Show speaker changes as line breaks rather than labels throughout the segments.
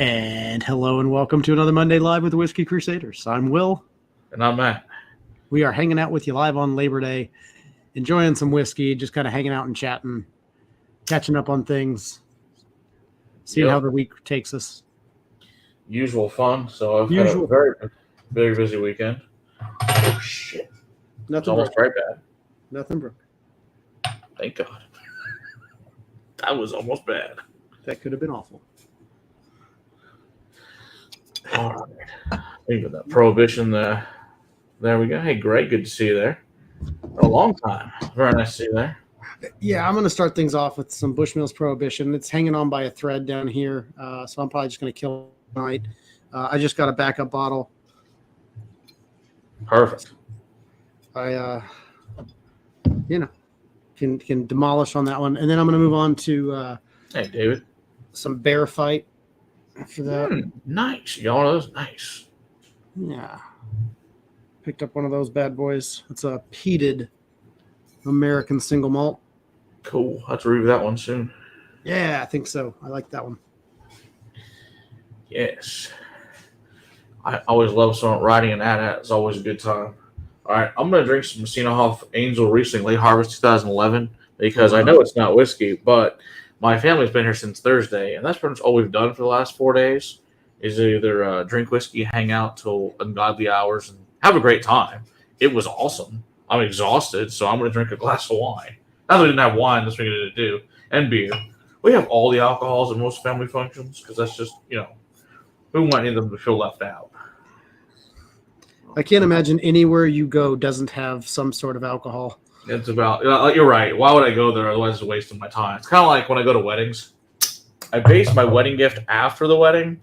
And hello and welcome to another Monday Live with the Whiskey Crusaders. I'm Will.
And I'm Matt.
We are hanging out with you live on Labor Day, enjoying some whiskey, just kind of hanging out and chatting, catching up on things, seeing how the week takes us.
Usual fun. So I've had a very, very busy weekend. Oh, shit.
Nothing
it's almost
broke.
right bad.
Nothing broke.
Thank God. That was almost bad.
That could have been awful.
All right. Think of that prohibition there. There we go. Hey, Greg, good to see you there. For a long time. Very nice to see you there.
Yeah, I'm going to start things off with some Bushmills Prohibition. It's hanging on by a thread down here, so I'm probably just going to kill it tonight. I just got a backup bottle.
Perfect.
I, can demolish on that one. And then I'm going to move on to
hey, David.
Some Bear Fight after that.
Nice. You got one of those? Nice.
Yeah. Picked up one of those bad boys. It's a peated American single malt.
Cool. I'll have to review that one soon.
Yeah, I think so. I like that one.
Yes. I always love some riding an AT-AT. It's always a good time. All right, I'm going to drink some Messina Hoff Angel Riesling Late Harvest 2011 because I know it's not whiskey, but my family's been here since Thursday, and that's pretty much all we've done for the last 4 days is either drink whiskey, hang out till ungodly hours, and have a great time. It was awesome. I'm exhausted, so I'm going to drink a glass of wine. Not that we didn't have wine this weekend to do, and beer. We have all the alcohols in most family functions because that's just, we want any of them to feel left out.
I can't imagine anywhere you go doesn't have some sort of alcohol.
It's about, you're right. Why would I go there? Otherwise, it's a waste of my time. It's kind of like when I go to weddings. I base my wedding gift after the wedding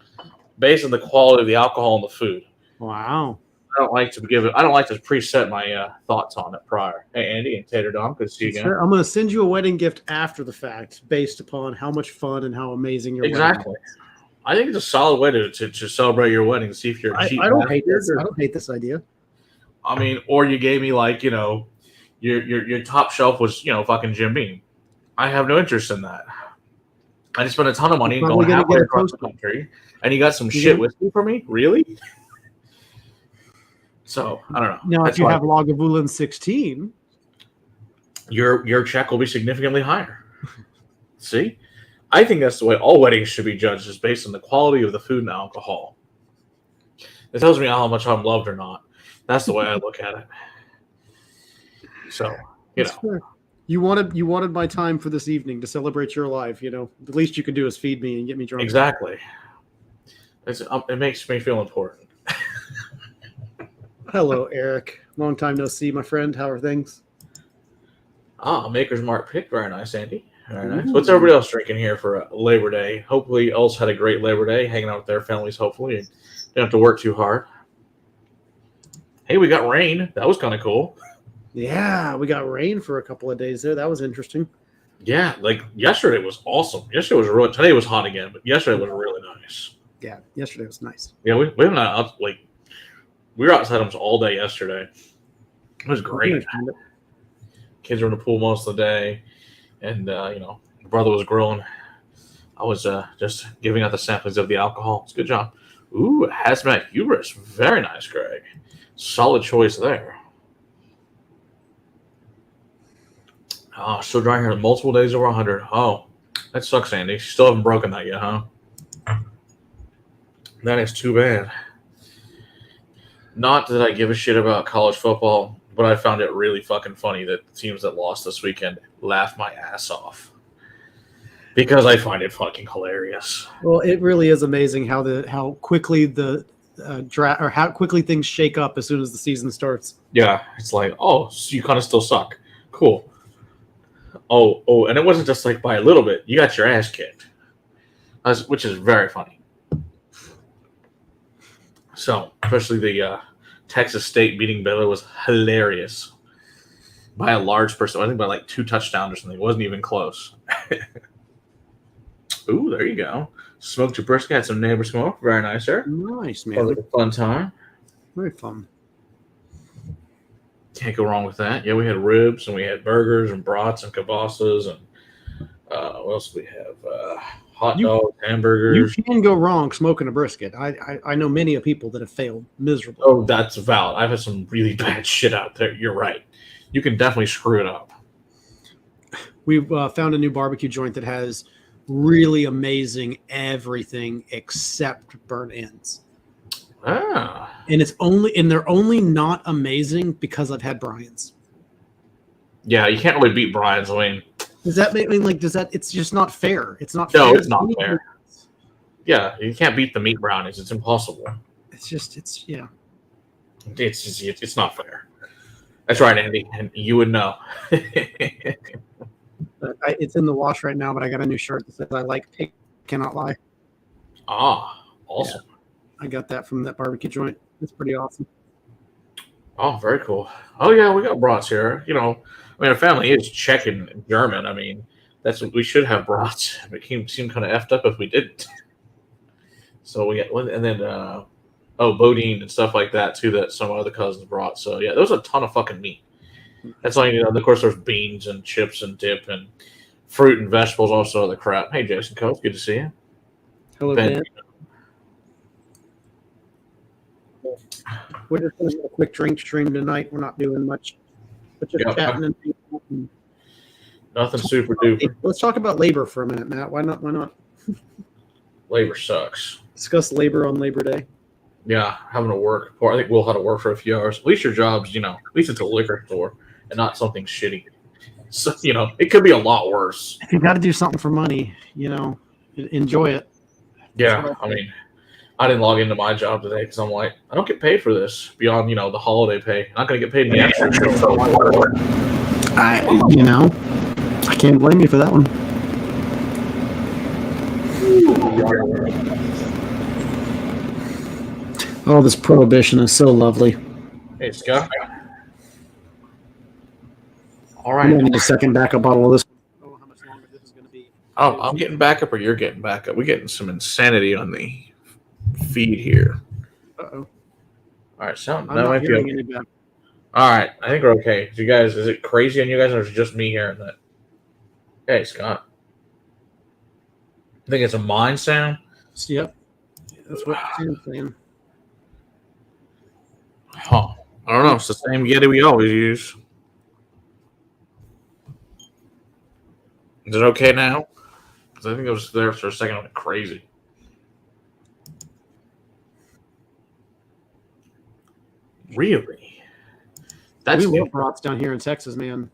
based on the quality of the alcohol and the food.
Wow.
I don't like to preset my thoughts on it prior. Hey, Andy and Tater Dom, good to see you again.
Sure. I'm going to send you a wedding gift after the fact based upon how much fun and how amazing your wedding is.
I think it's a solid way to celebrate your wedding. See if you're cheap.
I don't hate this. I don't hate this idea.
I mean, or you gave me like your top shelf was fucking Jim Beam. I have no interest in that. I just spent a ton of money going halfway across the country, and you got some shit whiskey for me, really? So I don't know.
Now, if you have Lagavulin 16,
your check will be significantly higher. See. I think that's the way all weddings should be judged, is based on the quality of the food and alcohol. It tells me how much I'm loved or not. That's the way I look at it. So,
fair. You wanted my time for this evening to celebrate your life. The least you can do is feed me and get me drunk.
Exactly. It makes me feel important.
Hello, Eric. Long time no see, my friend. How are things?
Maker's Mark pick. Very nice, Andy. Very nice. What's everybody else drinking here for Labor Day? Hopefully, else had a great Labor Day, hanging out with their families, hopefully, and didn't have to work too hard. Hey, we got rain. That was kind of cool.
Yeah, we got rain for a couple of days there. That was interesting.
Yeah, like yesterday was awesome. Yesterday was really. Today was hot again, but yesterday was really nice.
Yeah, yesterday was nice.
Yeah, we haven't we were outside almost all day yesterday. It was great. Kids were in the pool most of the day. And, my brother was grilling. I was just giving out the samplings of the alcohol. It's a good job. Ooh, Hazmat Hubris. Very nice, Greg. Solid choice there. Oh, still drying here. Multiple days over 100. Oh, that sucks, Andy. You still haven't broken that yet, huh? That is too bad. Not that I give a shit about college football, but I found it really fucking funny that the teams that lost this weekend laughed my ass off because I find it fucking hilarious.
Well, it really is amazing how quickly the draft or how quickly things shake up as soon as the season starts.
Yeah, it's like, oh, so you kind of still suck. Cool. Oh, and it wasn't just like by a little bit. You got your ass kicked, which is very funny. So, especially the Texas State beating Baylor was hilarious by a large person. I think by like 2 touchdowns or something. It wasn't even close. Ooh, there you go. Smoked your brisket, had some neighbor smoke. Very nice, sir.
Nice, man.
Like a fun time.
Very fun.
Can't go wrong with that. Yeah, we had ribs and we had burgers and brats and kibasas and what else do we have? Hot
You-
dogs,
You
hamburgers.
can go wrong smoking a brisket. I know many of people that have failed miserably.
Oh, that's valid. I've had some really bad shit out there. You're right. You can definitely screw it up.
We've found a new barbecue joint that has really amazing everything except burnt ends.
Ah.
And they're only not amazing because I've had Brian's.
Yeah, you can't really beat Brian's. I mean,
Does that make me like? Does that? It's just not fair. It's not.
no,
fair
it's
to
not
anyone.
fair. Yeah, you can't beat the meat brownies. It's impossible.
It's yeah.
It's not fair. That's right, Andy, and you would know.
It's in the wash right now, but I got a new shirt that says "I like pig, cannot lie."
Awesome.
Yeah. I got that from that barbecue joint. It's pretty awesome.
Oh, very cool. Oh yeah, we got brats here. You know, I mean, our family is Czech and German. I mean, that's what we should have brats. It seemed kind of effed up if we didn't. So we got one, and then bodine and stuff like that too. That some other cousins brought. So yeah, there was a ton of fucking meat. That's all you need. Of course, there's beans and chips and dip and fruit and vegetables, also other crap. Hey, Jason Coates, good to see you.
Hello, Ben. We're just going to have a quick drink stream tonight. We're not doing much, but just chatting and
nothing super duper.
Let's talk about labor for a minute, Matt. Why not? Why not?
Labor sucks.
Discuss labor on Labor Day.
Yeah, having to work. Or I think we'll have to work for a few hours. At least your job's, at least it's a liquor store and not something shitty. So, it could be a lot worse.
If you got to do something for money, enjoy it.
Yeah, I mean, I didn't log into my job today because I'm like, I don't get paid for this beyond, the holiday pay. I'm not going to get paid any extra.
I can't blame you for that one. Oh, this prohibition is so lovely.
Hey, Scott. All
I
right.
need a second backup bottle of this. Oh, how much longer this is going to be?
Oh, I'm getting backup or you're getting backup. We're getting some insanity on the feed here.
Uh-oh.
All right, sound
I'm
that
not
might be
hearing
okay.
any back.
All right, I think we're okay. You guys, is it crazy on you guys, or is it just me hearing that? Hey, Scott. I think it's a mine sound.
Yep. That's what I'm saying.
Huh. I don't know. It's the same Yeti we always use. Is it okay now? Because I think it was there for a second. Like crazy. Really? That's
we love brats down here in Texas, man.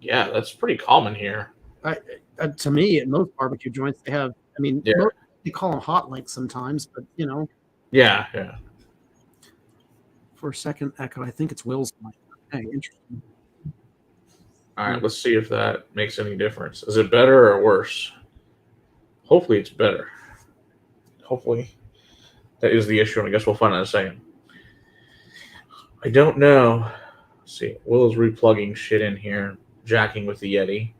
Yeah, that's pretty common here.
To me, at most barbecue joints, they have. I mean, they call them hot links sometimes, but
Yeah.
For a second, echo. I think it's Will's mic. Hey, interesting.
All right, let's see if that makes any difference. Is it better or worse? Hopefully, it's better. Hopefully, that is the issue, and I guess we'll find out in a second. I don't know. Let's see, Will is replugging shit in here, jacking with the Yeti.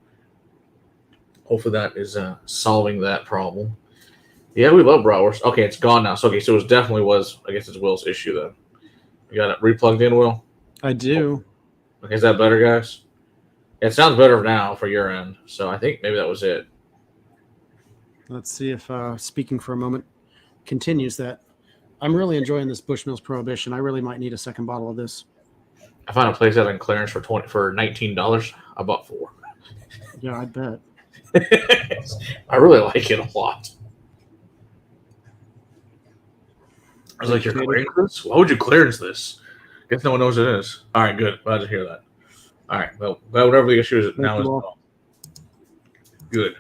Hopefully, that is solving that problem. Yeah, we love bratwurst. Okay, it's gone now. So it definitely was. I guess it's Will's issue then. You got it replugged in, Will?
I do.
Okay, is that better, guys? It sounds better now for your end. So I think maybe that was it.
Let's see if speaking for a moment continues that. I'm really enjoying this Bushmills Prohibition. I really might need a second bottle of this.
I found a place out on clearance for $19. I bought 4.
Yeah, I bet.
I really like it a lot. I was like, you're clearance this? Why would you clearance this? Guess no one knows what it is. All right, good. Glad to hear that. All right, well, whatever the issue is, now is good.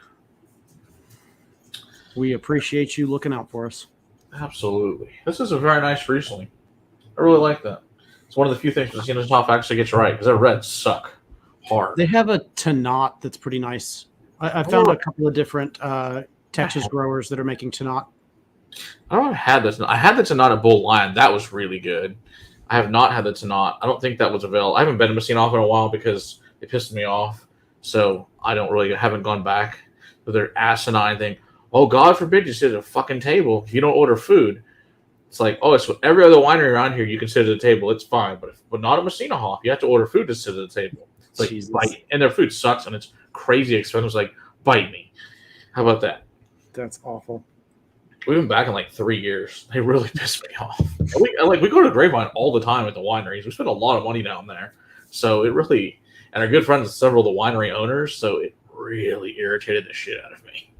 We appreciate you looking out for us.
Absolutely. This is a very nice Riesling. I really like that. It's one of the few things Messina Hoff actually gets right, because their reds suck hard.
They have a Tanat that's pretty nice. I found a couple of different Texas growers that are making Tanat.
I don't know if I had this. I had the Tanat at Bull Lion. That was really good. I have not had the Tanat. I don't think that was available. I haven't been to Messina Hoff in a while because they pissed me off. So I haven't gone back with their asinine thing. Oh, God forbid you sit at a fucking table if you don't order food. It's like, oh, it's what every other winery around here you can sit at the table. It's fine. But not at Messina Hoff. You have to order food to sit at the table. It's like, bite. And their food sucks and it's crazy expensive. It's like, bite me. How about that?
That's awful.
We've been back in like 3 years. They really pissed me off. We go to Grapevine all the time at the wineries. We spend a lot of money down there. So it really, and our good friends with several of the winery owners, so it really irritated the shit out of me.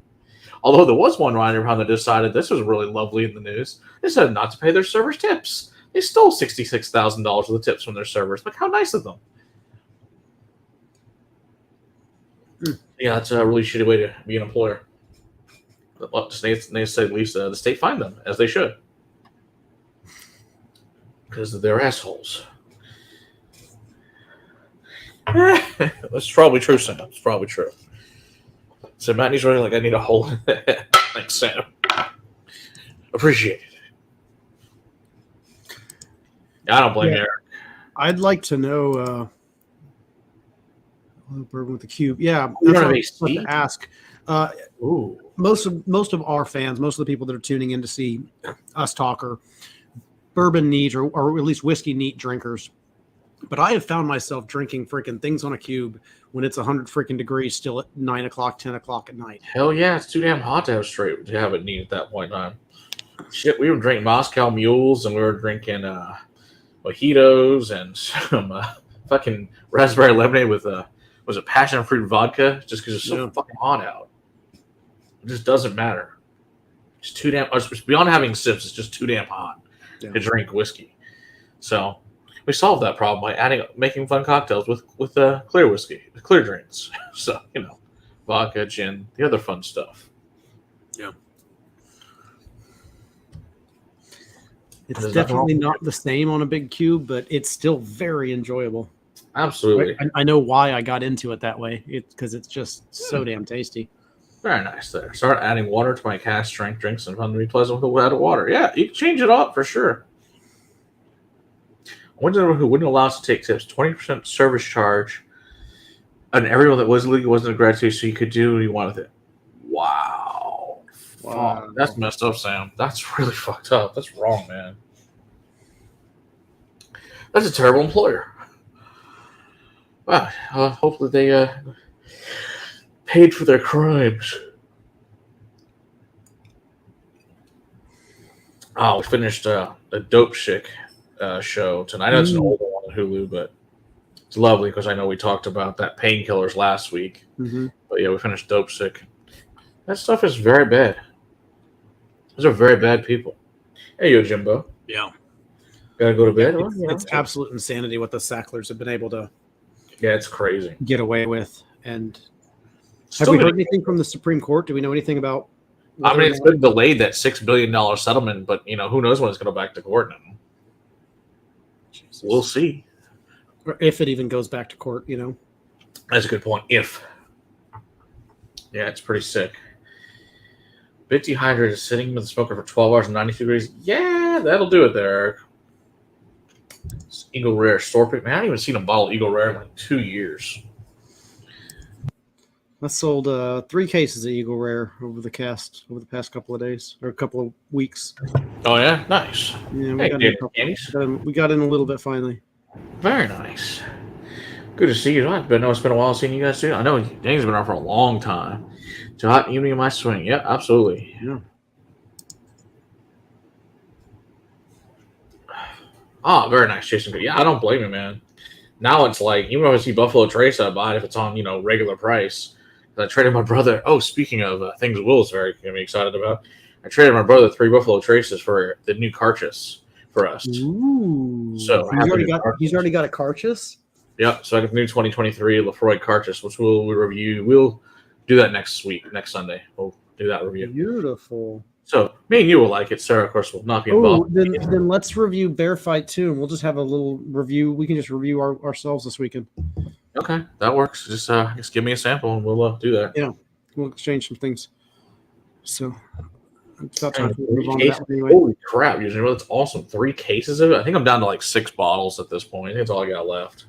Although there was one winery that decided this was really lovely in the news. They decided not to pay their servers tips. They stole $66,000 of the tips from their servers. Like, how nice of them. Yeah, that's a really shitty way to be an employer. But they say at least the state fined them, as they should. Because they're assholes. That's probably true, Sam. It's probably true. So Matt running like I need a hole in the head. Thanks, Sam. Appreciate it. Yeah, I don't blame you, Eric.
I'd like to know bourbon with the cube. Yeah,
You
that's
don't
what
have
I was
a
about to ask.
Ooh.
Most of our fans, most of the people that are tuning in to see us talk are bourbon neat or at least whiskey neat drinkers. But I have found myself drinking freaking things on a cube when it's 100 freaking degrees still at 9 o'clock, 10 o'clock at night.
Hell yeah, it's too damn hot to have it neat at that point in time. Shit, we were drinking Moscow Mules and we were drinking mojitos and some fucking raspberry lemonade with was it passion fruit vodka just because it's so fucking hot out. It just doesn't matter. It's too damn. Beyond having sips, it's just too damn hot to drink whiskey. So we solved that problem by making fun cocktails with clear whiskey, clear drinks. So vodka, gin, the other fun stuff.
Yeah. It's definitely not the same on a big cube, but it's still very enjoyable.
Absolutely.
I know why I got into it that way. It's because it's just so damn tasty.
Very nice there. Start adding water to my cask strength drinks and fun to be pleasant without water. Yeah, you can change it up for sure. I wonder who wouldn't allow us to take tips. 20% service charge. And everyone that was legal wasn't a gratuity, so you could do what you want with it. Wow. Fuck. That's messed up, Sam. That's really fucked up. That's wrong, man. That's a terrible employer. Wow. Hopefully they paid for their crimes. Oh, we finished a Dope Chick show tonight. I know it's an older one on Hulu, but it's lovely because I know we talked about that Painkillers last week.
Mm-hmm.
But yeah, we finished Dope Sick. That stuff is very bad. Those are very bad people. Hey, yo, Jimbo.
Yeah.
Gotta go to bed?
It's absolute insanity what the Sacklers have been able to
it's crazy.
Get away with. And have we heard anything from the Supreme Court? Do we know anything about?
I mean, it's been delayed, that $6 billion settlement, but who knows when it's going to go back to court now. Jesus. We'll see.
Or if it even goes back to court,
That's a good point. If. Yeah, it's pretty sick. Bit dehydrated, sitting with the smoker for 12 hours and 92 degrees. Yeah, that'll do it there, Eric. It's Eagle Rare store pick. Man, I haven't even seen a bottle of Eagle Rare in like 2 years.
I sold 3 cases of Eagle Rare over the past couple of days or a couple of weeks.
Oh yeah, nice.
Yeah, we got in a little bit finally.
Very nice. Good to see you. I know it's been a while seeing you guys too. I know Danny's been around for a long time. So hot evening in my swing. Yeah, absolutely.
Yeah.
Oh, very nice, Jason. Yeah, I don't blame you, man. Now it's like, even if I see Buffalo Trace, I buy it if it's on, regular price. I traded my brother. Oh, speaking of things Will's very going to be excited about, I traded my brother 3 Buffalo Traces for the new Carchus for us.
Ooh.
So
he's already got a Carchus?
Yep. So I got the new 2023 Lefroy Carchus, which we'll review. We'll do that next Sunday. We'll do that review.
Beautiful.
So me and you will like it. Sarah, of course, will not be involved.
Then let's review Bear Fight 2, and we'll just have a little review. We can just review ourselves this weekend.
Okay, that works. Just give me a sample, and we'll do that.
Yeah, we'll exchange some things. So, it's about time to
move on to that one anyway. Holy crap! Usually, that's awesome. 3 cases of it. I think I'm down to like 6 bottles at this point. I think that's all I got left.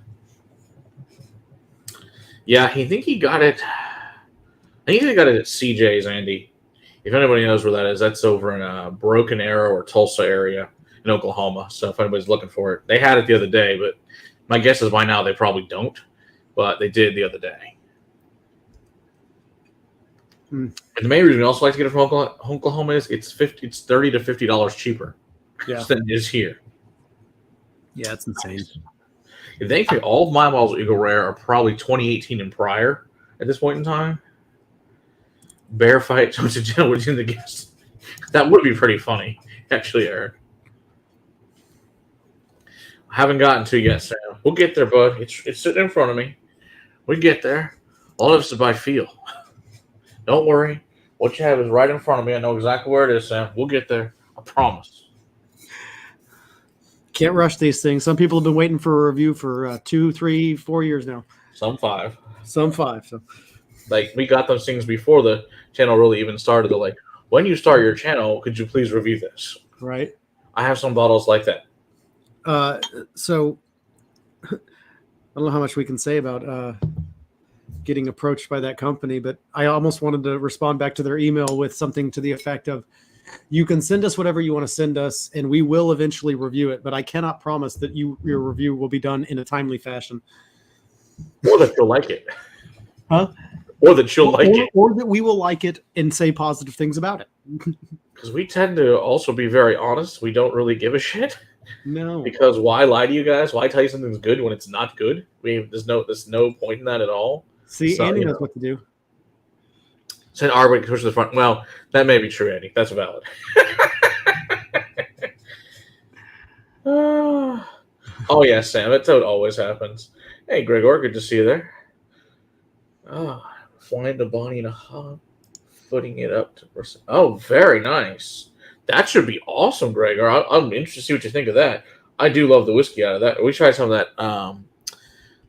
Yeah, I think he got it. I think he got it at CJ's, Andy. If anybody knows where that is, that's over in Broken Arrow or Tulsa area in Oklahoma. So if anybody's looking for it, they had it the other day, but my guess is by now they probably don't. But they did the other day.
Mm.
And the main reason we also like to get it from Oklahoma is it's $30 to $50 cheaper than it is here.
Yeah, it's insane.
And thankfully, all of my models of Eagle Rare are probably 2018 and prior at this point in time. Bear fight towards a gentleman in the guest. That would be pretty funny, actually, Eric. I haven't gotten to yet, Sam. We'll get there, bud. It's sitting in front of me. We get there. All of this is by feel. Don't worry. What you have is right in front of me. I know exactly where it is, Sam. We'll get there. I promise.
Can't rush these things. Some people have been waiting for a review for 2, 3, 4 years now.
Some 5.
Some 5. So,
like, we got those things before the channel really even started. They're like, when you start your channel, could you please review this?
Right.
I have some bottles like that.
So I don't know how much we can say about getting approached by that company, but I almost wanted to respond back to their email with something to the effect of, you can send us whatever you want to send us, and we will eventually review it, but I cannot promise that your review will be done in a timely fashion.
Or that you'll like it.
Huh?
Or that you'll like it.
Or that we will like it and say positive things about it.
Because we tend to also be very honest. We don't really give a shit.
No.
Because why lie to you guys? Why tell you something's good when it's not good? There's no point in that at all.
See,
So,
Andy knows what to do.
Send Arbor push to the front. Well, that may be true, Andy. That's valid. Oh yeah, Sam. That's how it always happens. Hey, Gregor, good to see you there. Flying to Bonnie and a hop, footing it up to person. Oh, very nice. That should be awesome, Gregor. I'm interested to see what you think of that. I do love the whiskey out of that. We tried some of that.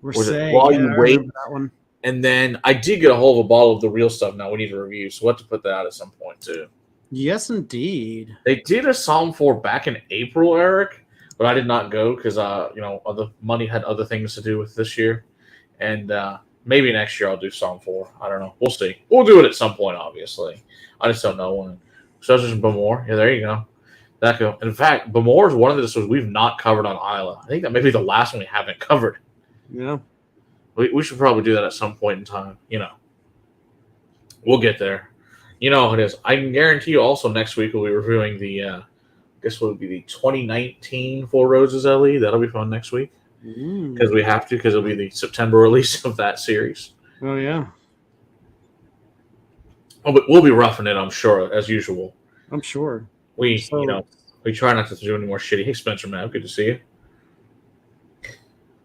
While you wait,
that one.
And then I did get a hold of a bottle of the real stuff. Now we need to review, so we'll have to put that out at some point too.
Yes, indeed.
They did a Psalm 4 back in April, Eric, but I did not go because other money had other things to do with this year, and maybe next year I'll do Psalm 4. I don't know. We'll see. We'll do it at some point, obviously. I just don't know when. So that's just Bemore. Yeah, there you go. That go. In fact, Bemore is one of the distilleries we've not covered on Isla. I think that may be the last one we haven't covered.
Yeah.
We should probably do that at some point in time. We'll get there. You know how it is. I can guarantee you also next week we'll be reviewing the, I guess what would be the 2019 Four Roses LE. That'll be fun next week. Because we have to, because it'll be the September release of that series.
Oh, yeah.
Oh, but we'll be roughing it, I'm sure, as usual.
I'm sure.
We try not to do any more shitty. Hey, Spencer, man, good to see you.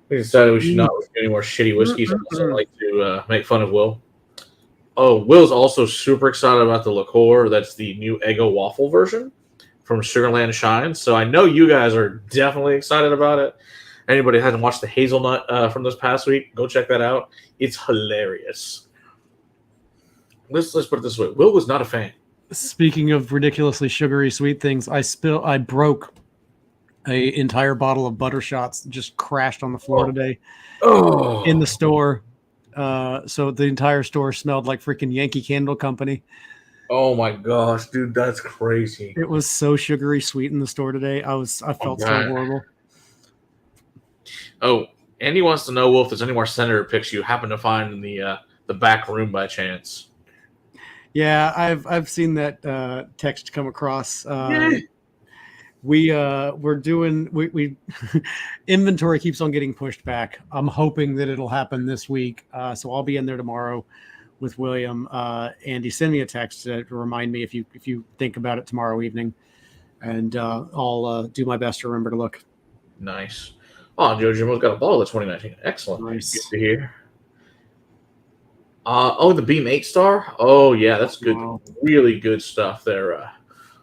We decided we should not do any more shitty whiskeys. I also like to make fun of Will. Oh, Will's also super excited about the liqueur. That's the new Eggo waffle version from Sugarland Shine. So I know you guys are definitely excited about it. Anybody who hasn't watched the hazelnut from this past week, go check that out. It's hilarious. Let's put it this way. Will was not a fan.
Speaking of ridiculously sugary sweet things, I broke an entire bottle of butter shots, just crashed on the floor today in the store. So the entire store smelled like freaking Yankee Candle Company.
Oh my gosh, dude, that's crazy.
It was so sugary sweet in the store today. I felt so horrible.
Oh, Andy wants to know, Will, if there's any more senator pics you happen to find in the back room by chance.
Yeah, I've seen that text come across. We're doing inventory keeps on getting pushed back. I'm hoping that it'll happen this week. So I'll be in there tomorrow with William. Andy, send me a text to remind me if you think about it tomorrow evening, and I'll do my best to remember to look. Nice.
Oh, Joe Jimmo's got a bottle of 2019. Excellent.
Nice.
Good to hear. The Beam 8 Star. Oh yeah, that's good. Wow. Really good stuff there.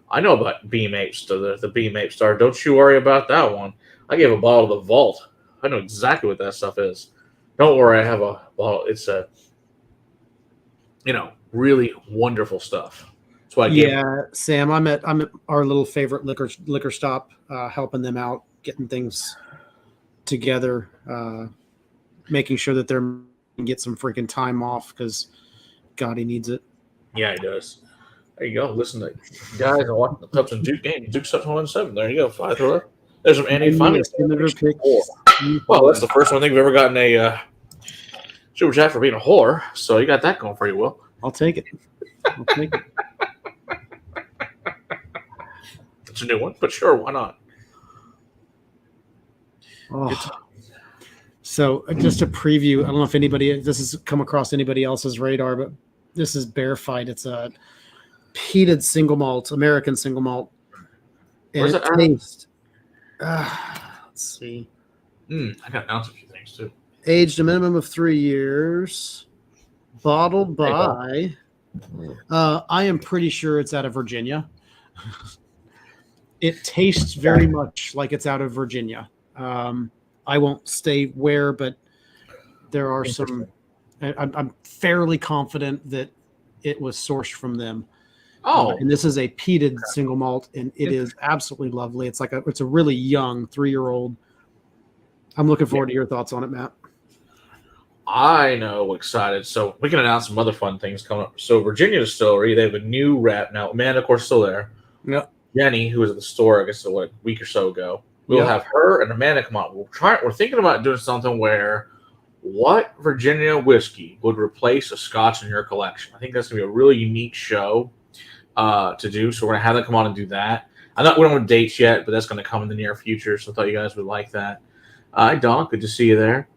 I know about Beam 8 Star, the Beam 8 Star. Don't you worry about that one. I gave a bottle to the Vault. I know exactly what that stuff is. Don't worry, I have a bottle. It's really wonderful stuff. That's why I gave it.
Sam, I'm at our little favorite liquor stop, helping them out, getting things together, making sure that they're get some freaking time off because God, he needs it.
Yeah, he does. There you go. Listen to guys are watching the Cubs and Duke game. Duke's up 1-7. There you go. 5-3. There's some Andy finally. Well, that's the first one I think we've ever gotten a super chat for being a whore. So you got that going for you, Will.
I'll take it. I'll take it.
It's a new one, but sure, why not?
Oh. So just a preview. I don't know if this has come across anybody else's radar, but this is Bear Fight. It's a peated single malt, American single malt. And
Where's it
tastes. Let's see.
I got to announce a few things too.
Aged a minimum of 3 years. Bottled by. I am pretty sure it's out of Virginia. It tastes very much like it's out of Virginia. I won't say where, but there are some. I'm fairly confident that it was sourced from them. And this is a peated single malt, and it is absolutely lovely. It's a really young 3-year-old. I'm looking forward to your thoughts on it, Matt.
I know, excited. So we can announce some other fun things coming up. So Virginia Distillery, they have a new rep now. Amanda, of course, still there.
Yeah.
Jenny, who was at the store, I guess, a week or so ago. We'll have her and Amanda come on. We're thinking about doing something where what Virginia whiskey would replace a Scotch in your collection. I think that's going to be a really unique show to do. So we're going to have them come on and do that. I'm not going with dates yet, but that's going to come in the near future. So I thought you guys would like that. Hi, Don. Good to see you there.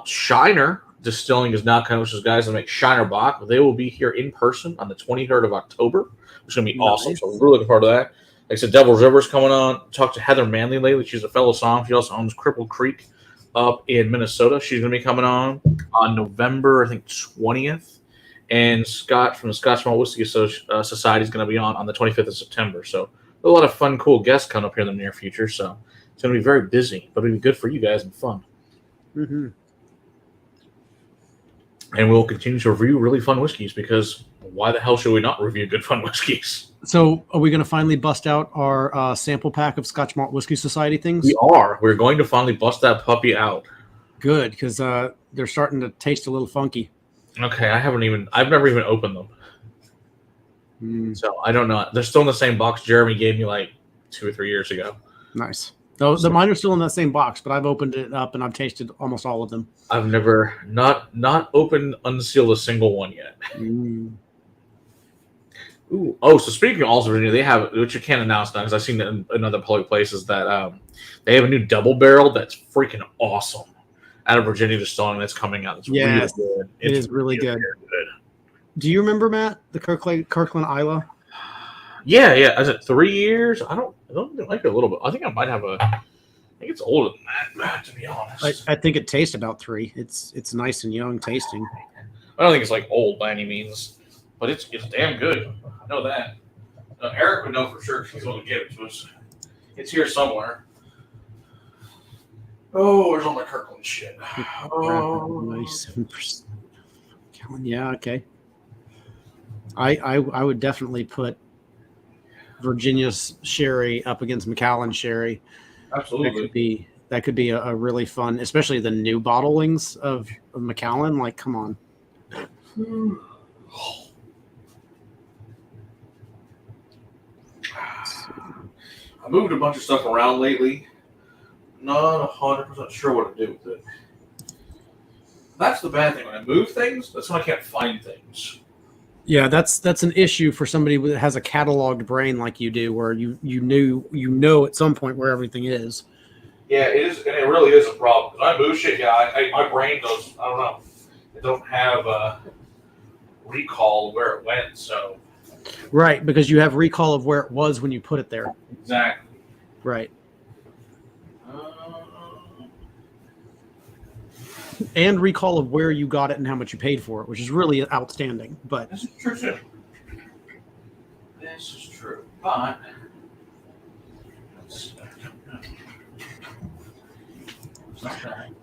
Shiner Distilling is now coming, which is guys that make Shiner Bock. They will be here in person on the 23rd of October, which is going to be awesome. So we're really looking forward to that. Like I said, Devil's River's coming on. Talked to Heather Manley lately. She's a fellow song. She also owns Cripple Creek up in Minnesota. She's going to be coming on November, I think, 20th. And Scott from the Scotch Malt Whiskey Society is going to be on the 25th of September. So a lot of fun, cool guests coming up here in the near future. So it's going to be very busy, but it'll be good for you guys and fun.
Mm-hmm.
And we'll continue to review really fun whiskeys because why the hell should we not review good fun whiskeys?
So are we going to finally bust out our sample pack of Scotch Malt Whiskey Society things?
We are. We're going to finally bust that puppy out.
Good, because they're starting to taste a little funky.
Okay, I've never even opened them. So I don't know. They're still in the same box Jeremy gave me like 2 or 3 years ago.
Nice. The mine are still in that same box, but I've opened it up and I've tasted almost all of them.
I've never not opened, unsealed a single one yet. Ooh. Oh, so speaking of also Virginia, they have, which you can't announce now because I've seen it in other public places, that they have a new double barrel that's freaking awesome out of Virginia Distilling that's coming out. It's really good.
It is really good. Do you remember, Matt, the Kirkland Isla?
Yeah. Is it 3 years? I don't like it a little bit. I think I might have I think it's older than that, to be honest.
I think it tastes about 3. It's nice and young tasting.
I don't think it's like old by any means, but it's damn good. I know that. Eric would know for sure because he's the one to give it to us. It's here somewhere. Oh, where's all my Kirkland shit? Oh,
97%. Yeah, okay. I would definitely put Virginia's sherry up against Macallan sherry.
Absolutely.
That could be a really fun, especially the new bottlings of Macallan. Like, come on.
I moved a bunch of stuff around lately. Not 100% sure what to do with it. That's the bad thing. When I move things, that's when I can't find things.
Yeah, that's an issue for somebody that has a cataloged brain like you do, where you know at some point where everything is.
Yeah, it is, and it really is a problem. When I move shit, my brain goes, I don't know. It don't have a recall where it went, so.
Right, because you have recall of where it was when you put it there.
Exactly.
Right. And recall of where you got it and how much you paid for it, which is really outstanding. But
this is true too. This is true. But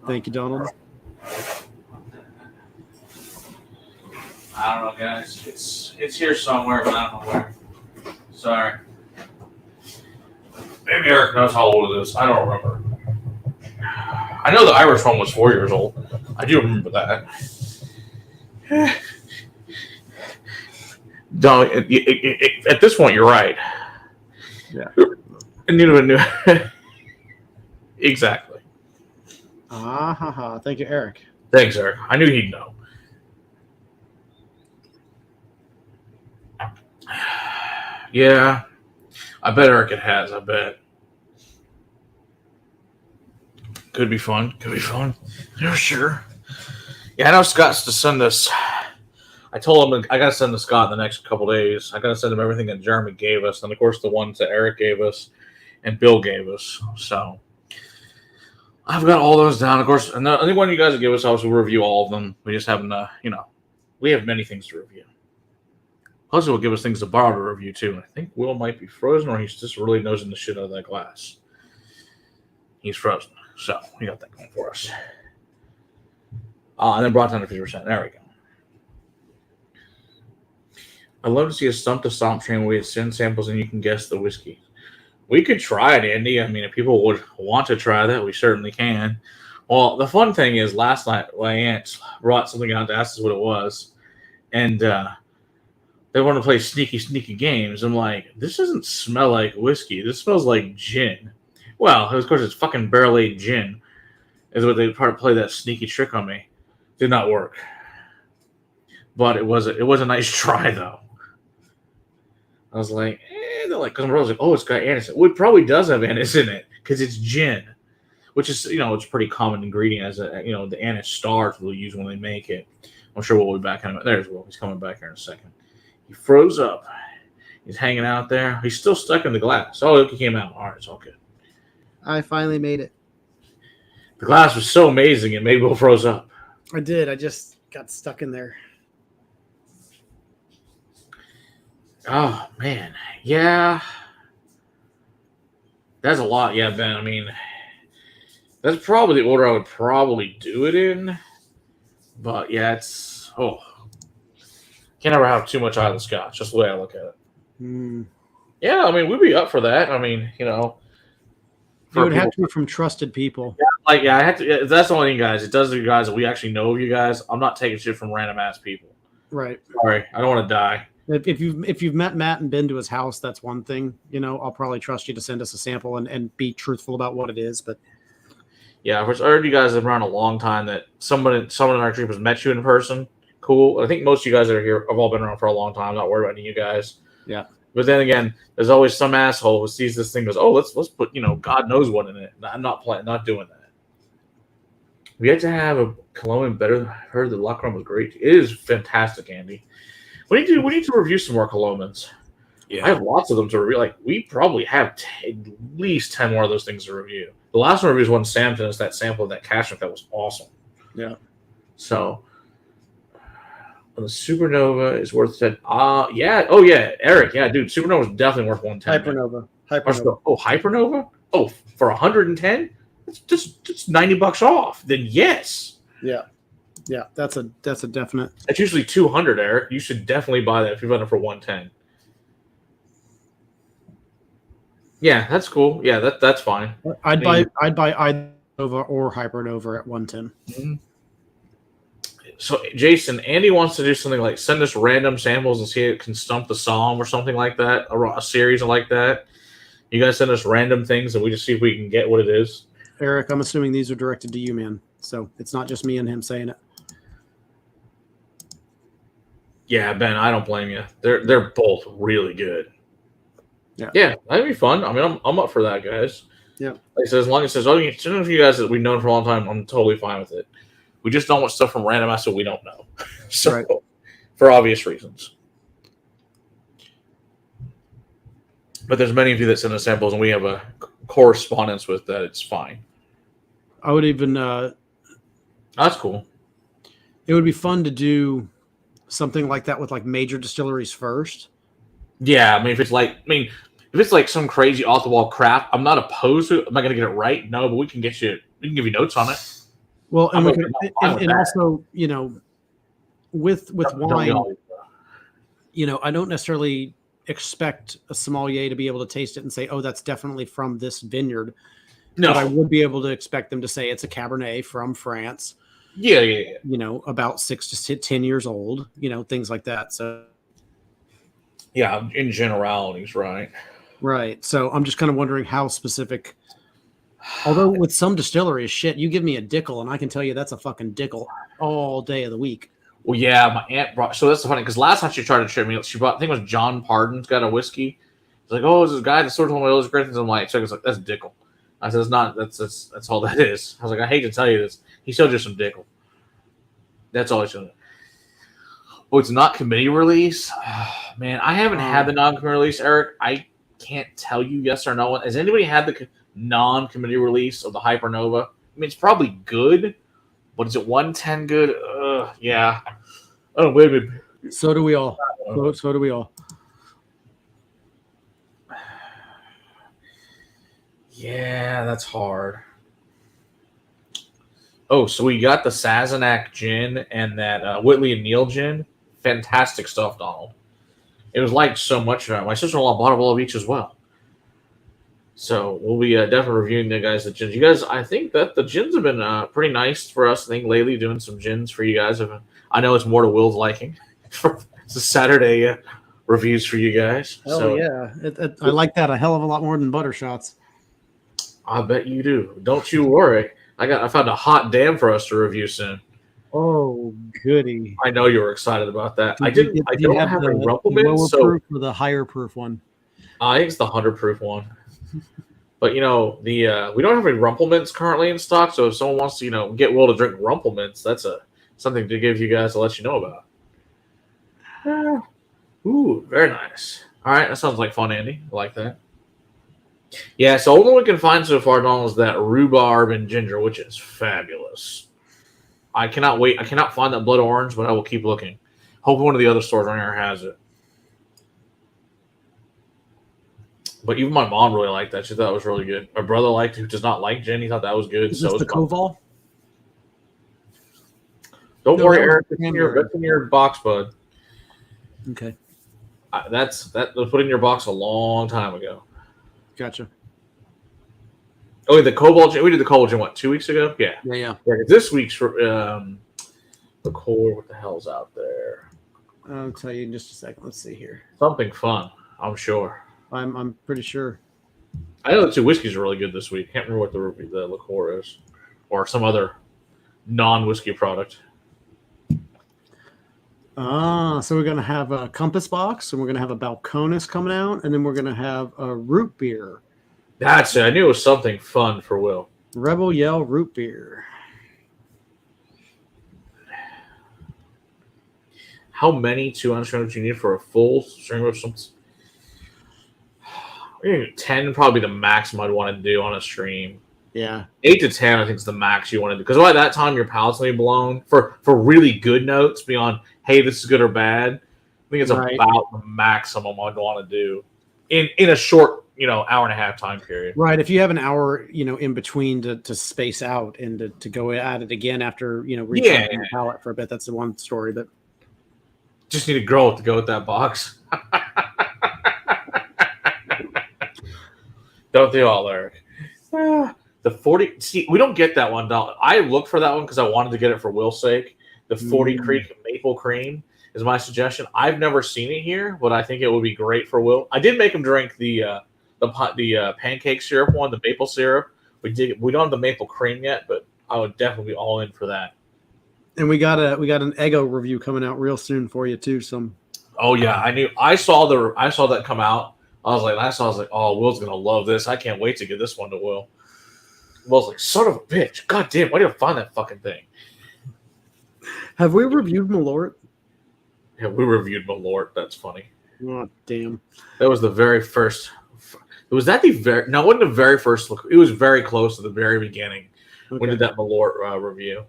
thank you, Donald.
I don't know, guys. It's here somewhere, but I don't know where. Sorry. Maybe Eric knows how old it is. I don't remember. I know the Irish one was 4 years old. I do remember that. No, at this point, you're right.
Yeah.
And you knew. Exactly.
Thank you, Eric.
Thanks, Eric. I knew he'd know. Yeah, I bet Eric it has. I bet. Could be fun. Could be fun. For sure. Yeah, I know Scott's to send us. I told him I got to send to Scott in the next couple days. I got to send him everything that Jeremy gave us, and of course the ones that Eric gave us and Bill gave us. So I've got all those down. Of course, and the only one you guys give us, obviously, we'll review all of them. We just haven't, we have many things to review. Plus, it will give us things to borrow to review too. And I think Will might be frozen, or he's just really nosing the shit out of that glass. He's frozen, so we got that going for us. And then brought down to 50%. There we go. I'd love to see a stump to stomp train where we send samples and you can guess the whiskey. We could try it, Andy. I mean, if people would want to try that, we certainly can. Well, the fun thing is last night my aunt brought something out to ask us what it was. And they wanted to play sneaky games. I'm like, this doesn't smell like whiskey. This smells like gin. Well, of course, it's fucking barrel-aged gin. Is what they tried to play that sneaky trick on me. Did not work. But it was a nice try, though. I was like, they're like, because my brother's like, oh, it's got anise. Well, it probably does have anise in it because it's gin, which is, it's a pretty common ingredient as the anise starch we'll use when they make it. I'm sure we'll be back in a minute. There's Will. He's coming back here in a second. He froze up. He's hanging out there. He's still stuck in the glass. Oh, look, he came out. All right, it's all good.
I finally made it.
The glass was so amazing, it made Will froze up.
I did. I just got stuck in there.
Oh, man. Yeah. That's a lot. Yeah, Ben. I mean, that's probably the order I would probably do it in. But, yeah, can't ever have too much Island Scotch. Just the way I look at it. Yeah, I mean, we'd be up for that. I mean,
It would have to be from trusted people.
Yeah, I have to. That's the only thing, guys. It does to you guys that we actually know of you guys. I'm not taking shit from random ass people.
Right.
Sorry, I don't want to die.
If you've met Matt and been to his house, that's one thing. I'll probably trust you to send us a sample and be truthful about what it is. But
yeah, I heard you guys have been around a long time. That someone in our group has met you in person. Cool. I think most of you guys that are here have all been around for a long time. I'm not worried about any of you guys.
Yeah.
But then again, there's always some asshole who sees this thing and goes, "Oh, let's put God knows what in it." I'm not doing that. We had to have a Colombian better. I heard the La Crème was great. It is fantastic, Andy. We need to review some more Colombians. Yeah, I have lots of them to review. Like we probably have at least 10 more of those things to review. The last one reviews one Sam sent us that sample of that Cashmere that was awesome.
Yeah.
So the Supernova is worth 10. Yeah. Oh yeah, Eric. Yeah, dude, Supernova is definitely worth 110.
Hypernova.
Oh, Hypernova. Oh, for 110. It's just $90 off. Then yes.
Yeah. Yeah, that's a definite.
It's usually 200, Eric. You should definitely buy that if you've done it for 110. Yeah, that's cool. Yeah, that's fine.
I'd buy either Nova or Hypernova at 110.
Mm-hmm. So, Jason, Andy wants to do something like send us random samples and see if it can stump the song or something like that, a series like that. You guys send us random things and we just see if we can get what it is.
Eric, I'm assuming these are directed to you, man. So it's not just me and him saying it.
Yeah, Ben, I don't blame you. They're both really good. Yeah, that'd be fun. I mean, I'm up for that, guys.
Yeah.
Like I said, as long as it says, oh, you send it to you guys that we've known for a long time, I'm totally fine with it. We just don't want stuff from random ass that we don't know. So, right. For obvious reasons. But there's many of you that send us samples, and we have a correspondence with that. It's fine.
I would even.
That's cool.
It would be fun to do something like that with like major distilleries first.
Yeah, I mean, if it's like some crazy off the wall crap, I'm not opposed to it. Am I going to get it right? No, but we can give you notes on it.
Well, and also, with wine, I don't necessarily expect a sommelier to be able to taste it and say, "Oh, that's definitely from this vineyard." No, but I would be able to expect them to say it's a Cabernet from France.
Yeah.
About 6 to 10 years old. Things like that. So.
Yeah, in generalities, right?
Right. So I'm just kind of wondering how specific. Although with some distilleries, shit, you give me a Dickel and I can tell you that's a fucking Dickel all day of the week.
Well, yeah, my aunt brought. So that's funny because last time she tried to trick me, she brought. I think it was John Pardon's got a whiskey. It's like, oh, it's this guy that sort of told me all those great things. I'm like, check. It's like that's Dickel. I said, it's not. That's all that is. I was like, I hate to tell you this. He showed you some Dickel. That's all he showed. Oh, it's not committee release. Man, I haven't had the non-committee release, Eric. I can't tell you yes or no. Has anybody had the non-committee release of the Hypernova? I mean, it's probably good, but is it 110 good? Yeah. Oh, wait a minute.
So do we all. So do we all.
Yeah, that's hard. Oh, so we got the Sazerac gin and that Whitley and Neal gin. Fantastic stuff, Donald. It was liked so much. My sister-in-law bought a bottle of each as well. So we'll be definitely reviewing the gins. You guys, I think that the gins have been pretty nice for us. I think lately doing some gins for you guys. I know it's more to Will's liking. It's a Saturday reviews for you guys.
Oh yeah, I like that a hell of a lot more than butter shots.
I bet you do. Don't you worry. I found a hot damn for us to review soon.
Oh goody!
I know you were excited about that. I don't have a Rumpelman,
lower
so
proof or the higher proof one.
I think it's the 100 proof one. But we don't have any Rumpelmints currently in stock. So if someone wants to get Will to drink Rumpelmints, that's something to give you guys to let you know about. Ooh, very nice. All right, that sounds like fun, Andy. I like that. Yeah, so all we can find so far, Donald, is that rhubarb and ginger, which is fabulous. I cannot wait. I cannot find that blood orange, but I will keep looking. Hopefully one of the other stores around here has it. But even my mom really liked that. She thought it was really good. My brother liked it, who does not like gin. He thought that was good.
Is this the Koval?
Don't worry, Eric. It's in your box, bud.
Okay.
That was put in your box a long time ago.
Gotcha.
Oh, the Cobalt gin. We did the Cobalt gin, what, 2 weeks ago? Yeah.
Yeah.
This week's the core. What the hell's out there?
I'll tell you in just a second. Let's see here.
Something fun, I'm sure.
I'm pretty sure.
I know the two whiskeys are really good this week. Can't remember what the liqueur is, or some other non-whiskey product.
So we're gonna have a Compass Box, and we're gonna have a Balcones coming out, and then we're gonna have a root beer.
That's it. I knew it was something fun for Will.
Rebel Yell root beer.
How many 200 strings do you need for a full string of some? 10 probably the maximum I'd want to do on a stream.
Yeah.
8 to 10 I think is the max you want to do. Because by that time your palate's going to be blown. For really good notes beyond, hey, this is good or bad, I think it's about the maximum I'd want to do in a short, hour and a half time period.
Right. If you have an hour, in between to space out and to go at it again after, recharging the palate for a bit, that's the one story. But
just need a girl to go with that box. Don't they all, Eric? The 40. See, we don't get that one. I looked for that one because I wanted to get it for Will's sake. The 40 Creek Maple Cream is my suggestion. I've never seen it here, but I think it would be great for Will. I did make him drink the pancake syrup one, the maple syrup. We don't have the maple cream yet, but I would definitely be all in for that.
And we got an Eggo review coming out real soon for you too.
Oh yeah, I saw that come out. I was like, oh, Will's gonna love this. I can't wait to get this one to Will. Will's like, son of a bitch. God damn, why do you find that fucking thing?
Have we reviewed Malort?
Yeah, we reviewed Malort. That's funny.
Oh, damn.
That was the very first. Was that the very? No, it wasn't the very first look. It was very close to the very beginning. Okay. We did that Malort review.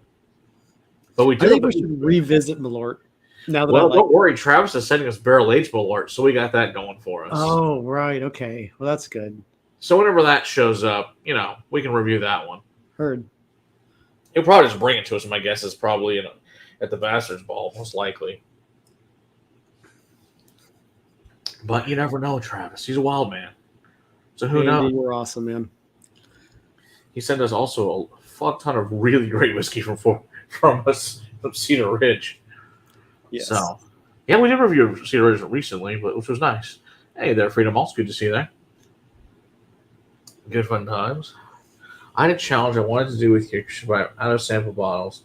But we did.
I think we should revisit Malort. Now that
don't worry. Travis is sending us barrel-aged Malort, so we got that going for us.
Oh, right. Okay. Well, that's good.
So whenever that shows up, we can review that one.
Heard.
He'll probably just bring it to us. My guess is probably at the Bastards Ball, most likely. But you never know, Travis. He's a wild man. So who knows?
You're awesome, man.
He sent us also a fuck ton of really great whiskey from us from Cedar Ridge.
Yes.
So, yeah, we did review Cedar Ridge recently, which was nice. Hey there, Freedom Malts. Good to see you there. Good fun times. I had a challenge I wanted to do with you out of sample bottles.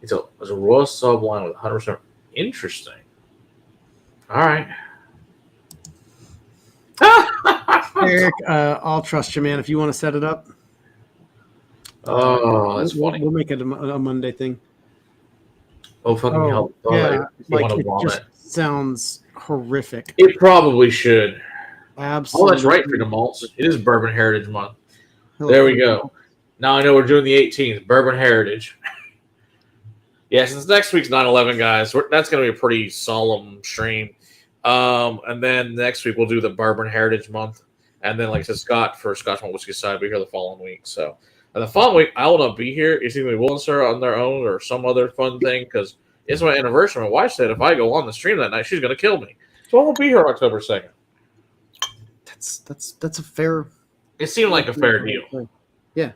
It's a raw sub line with 100%. Interesting. All right.
Eric, I'll trust you, man. If you want to set it up,
Oh, that's
we'll,
funny.
we'll make it a Monday thing.
Oh, fucking hell.
Yeah,
You
like
want to
it
vomit.
just sounds horrific.
It probably should.
Absolutely.
Oh, that's right, Freedom Malts. It is Bourbon Heritage Month.
Hello,
There we go. Now I know we're doing the 18th, Bourbon Heritage. Yeah, since next week's 9/11, guys, that's going to be a pretty solemn stream. And then next week we'll do the Bourbon Heritage Month. And then, like I said, Scott for Scotch Malt Whiskey Side, we'll be here the following week. So, and the following week, I will not be here. It's either Will and Sarah on their own or some other fun thing because it's my anniversary. My wife said if I go on the stream that night, she's going to kill me. So I won't be here on October 2nd.
That's a fair.
It seemed like a fair deal.
Yeah.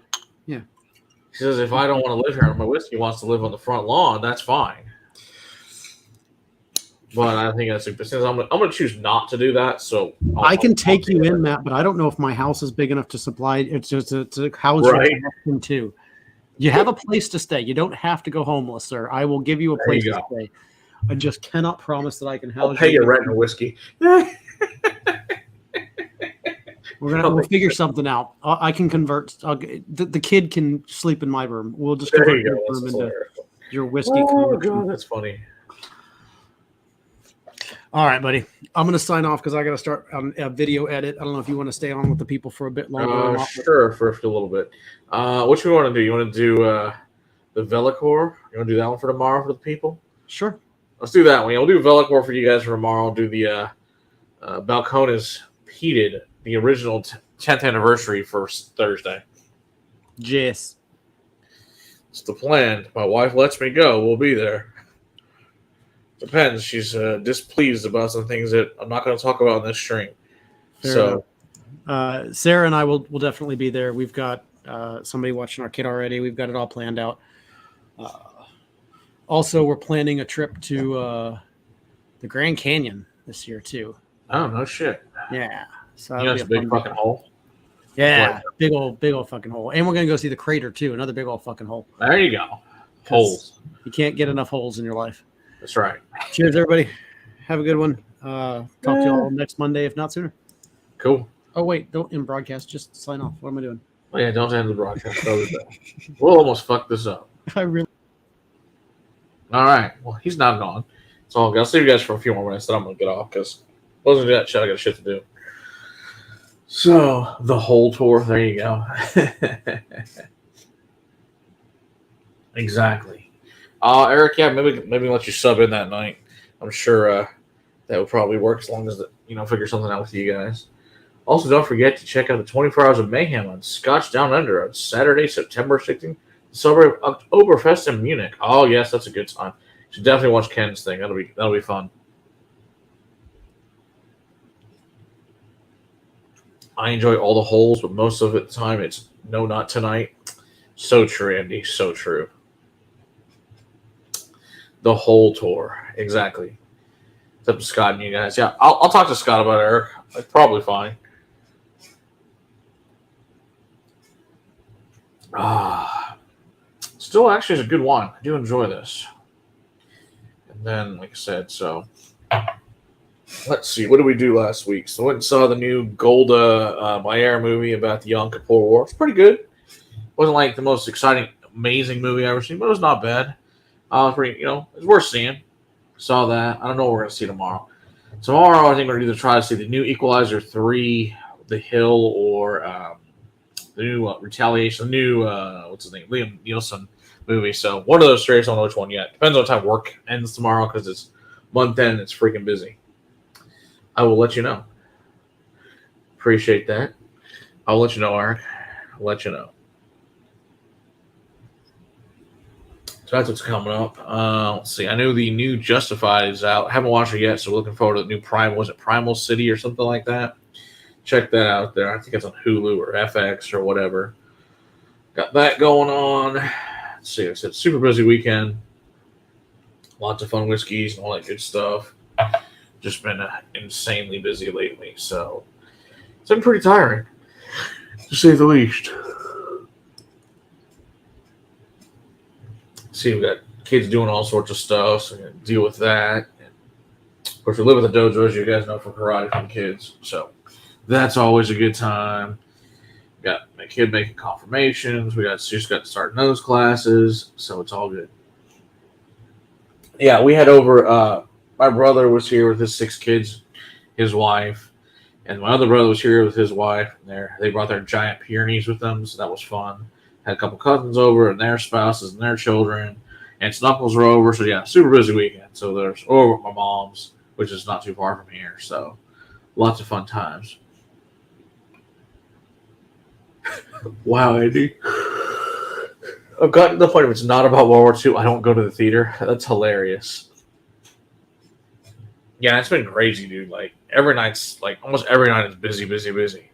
She says if I don't want to live here and my whiskey wants to live on the front lawn, that's fine. But I think that's since I'm going to choose not to do that. So
I can take you in, Matt, but I don't know if my house is big enough to supply it to house your too. You have a place to stay. You don't have to go homeless, sir. I will give you a place to stay. I just cannot promise that I can house you.
I'll pay you rent and whiskey.
We'll figure something out. I can convert. The kid can sleep in my room. We'll just convert your room into your whiskey.
Oh god, that's funny.
All right, buddy. I'm going to sign off because I got to start a video edit. I don't know if you want to stay on with the people for a bit longer.
Sure, for a little bit. What you want to do? You want to do the Velicor? You want to do that one for tomorrow for the people?
Sure.
Let's do that one. We'll do Velicor for you guys for tomorrow. I'll do the Balcones Peated, the original 10th anniversary for Thursday.
Yes.
It's the plan. If my wife lets me go, we'll be there. Depends. She's displeased about some things that I'm not going to talk about in this stream. Fair
enough. Sarah and I will definitely be there. We've got somebody watching our kid already. We've got it all planned out. Also, we're planning a trip to the Grand Canyon this year too.
Oh no shit!
Yeah, so
that's a big fucking hole.
Yeah, big old fucking hole. And we're gonna go see the crater too. Another big old fucking hole.
There you go. Holes.
You can't get enough holes in your life.
That's right.
Cheers, everybody. Have a good one. Talk to you all next Monday, if not sooner.
Cool.
Oh wait, don't end broadcast. Just sign off. What am I doing?
Oh yeah, don't end the broadcast. We'll almost fuck this up.
I really.
All right. Well, he's not gone. So I'll see you guys for a few more minutes. Then I'm gonna get off because I wasn't doing that shit. I got shit to do. So the whole tour. There you go. Exactly. Eric, yeah, maybe let you sub in that night. I'm sure that would probably work as long as figure something out with you guys. Also, don't forget to check out the 24 Hours of Mayhem on Scotch Down Under on Saturday, September 16th. Celebrate Oktoberfest in Munich. Oh yes, that's a good time. You should definitely watch Ken's thing. That'll be fun. I enjoy all the holes, but most of the time it's no, not tonight. So true, Andy. So true. The whole tour, exactly. It's up to Scott and you guys. Yeah, I'll talk to Scott about Eric. It's probably fine. Still, actually, is a good wine. I do enjoy this. And then, like I said, so let's see. What did we do last week? So I went and saw the new Golda Meyer movie about the Yom Kippur War. It's pretty good. Wasn't like the most exciting, amazing movie I've ever seen, but it was not bad. It's worth seeing. Saw that. I don't know what we're gonna see tomorrow. Tomorrow, I think we're gonna try to see the new Equalizer 3, The Hill, or the new Retaliation, the new what's his name, Liam Neeson movie. So one of those three. I don't know which one yet. Depends on what time work ends tomorrow because it's month end. It's freaking busy. I will let you know. Appreciate that. I'll let you know, Eric. I'll let you know. So that's what's coming up. Let's see. I know the new Justified is out. I haven't watched it yet, so we're looking forward to the new Primal. Was it Primal City or something like that? Check that out there. I think it's on Hulu or FX or whatever. Got that going on. Let's see. It's a super busy weekend. Lots of fun whiskeys and all that good stuff. Just been insanely busy lately, so it's been pretty tiring, to say the least. See, we got kids doing all sorts of stuff, so you gotta deal with that. And of course, we live with the dojos, you guys know, for karate for the kids. So that's always a good time. Got my kid making confirmations. Just got to start those classes, so it's all good. Yeah, we had over. My brother was here with his 6 kids, his wife, and my other brother was here with his wife. And they brought their giant Pyrenees with them, so that was fun. Had a couple cousins over and their spouses and their children, and some uncles were over. So yeah, super busy weekend. So there's over at my mom's, which is not too far from here. So lots of fun times. Wow, Andy. I've gotten to the point if it's not about World War II, I don't go to the theater. That's hilarious. Yeah, it's been crazy, dude. Like almost every night is busy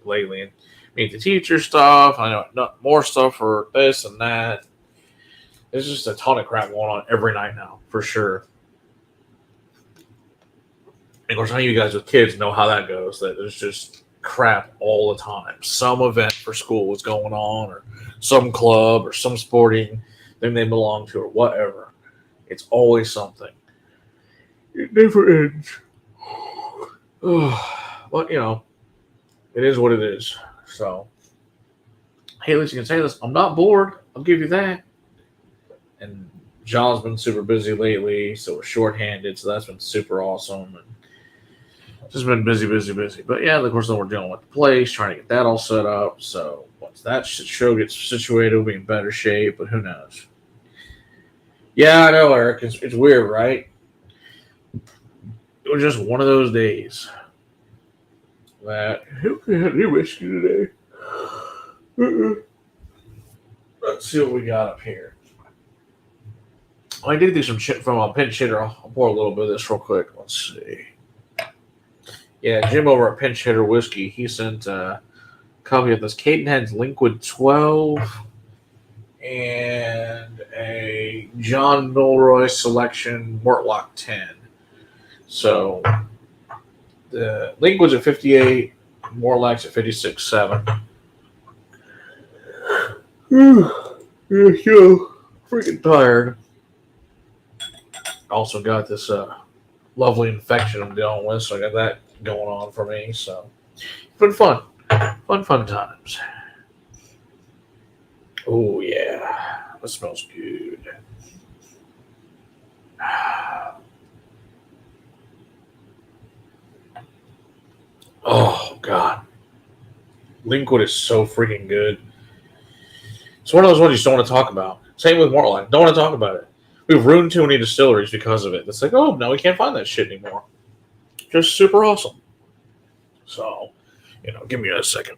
lately. And meet the teacher stuff. I know more stuff for this and that. There's just a ton of crap going on every night now, for sure. And of course, some of you guys with kids know how that goes. That there's just crap all the time. Some event for school is going on, or some club, or some sporting thing they belong to, or whatever. It's always something. It never ends. But it is what it is. So, hey, at least you can say this. I'm not bored. I'll give you that. And John's been super busy lately, so we're shorthanded. So that's been super awesome. And just been busy. But yeah, of course, then we're dealing with the place, trying to get that all set up. So once that show gets situated, we'll be in better shape. But who knows? Yeah, I know, Eric. It's weird, right? It was just one of those days that who had any whiskey today? Let's see what we got up here. I did do some shit from a pinch hitter. I'll pour a little bit of this real quick. Let's see. Yeah, Jim over at Pinch Hitter Whiskey, he sent a copy of this Cadenhead's Liquid 12 and a John Milroy Selection Mortlock 10. So the Liquid's at 58, Morlock's at 56.7. Yeah, so freaking tired. Also got this lovely infection I'm dealing with, so I got that going on for me. So it's been fun times. Oh yeah, that smells good. Oh god, Liquid is so freaking good. It's one of those ones you just don't want to talk about. Same with Mortlock. Don't want to talk about it. We've ruined too many distilleries because of it. It's like, oh, now we can't find that shit anymore. Just super awesome. So, give me a second.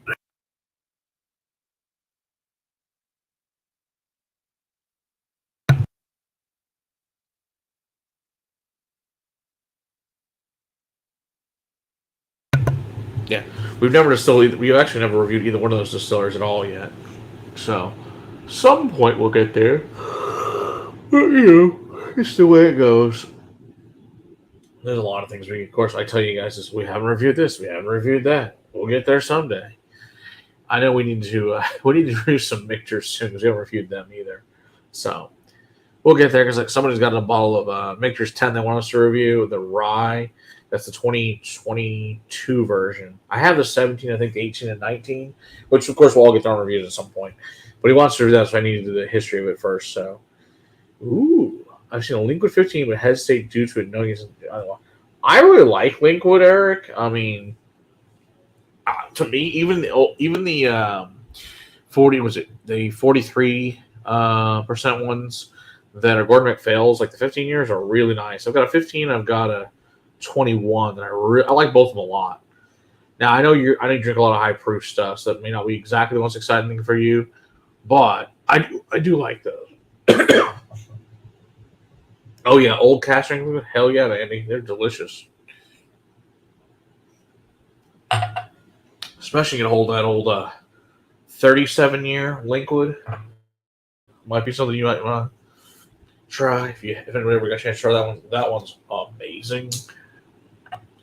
Yeah, we've actually never reviewed either one of those distilleries at all yet. So, some point we'll get there. But, it's the way it goes. There's a lot of things of course, I tell you guys is we haven't reviewed this, we haven't reviewed that. We'll get there someday. I know we need to review some mixtures soon because we haven't reviewed them either. So we'll get there because somebody's got a bottle of Mixers 10 they want us to review. The rye, that's the 2022 version. I have the 17, I think the 18 and 19, which of course we'll all get on reviews at some point. But he wants to do that, so I need to do the history of it first. So, I've seen a Liquid 15 but hesitate due to it knowing it's. I really like Liquid, Eric. I mean, to me, even the 40 was it the 43% ones that are Gordon MacPhail's, like the 15 years, are really nice. I've got a 15, I've got a 21, and I like both of them a lot. Now I know you drink a lot of high proof stuff, so that may not be exactly the most exciting thing for you, but I do like those. Oh yeah, old cask strength, hell yeah, Andy, they're delicious. Especially can hold that old 37-year Liquid. Might be something you might want to try if anybody ever got a chance to try that one. That one's amazing.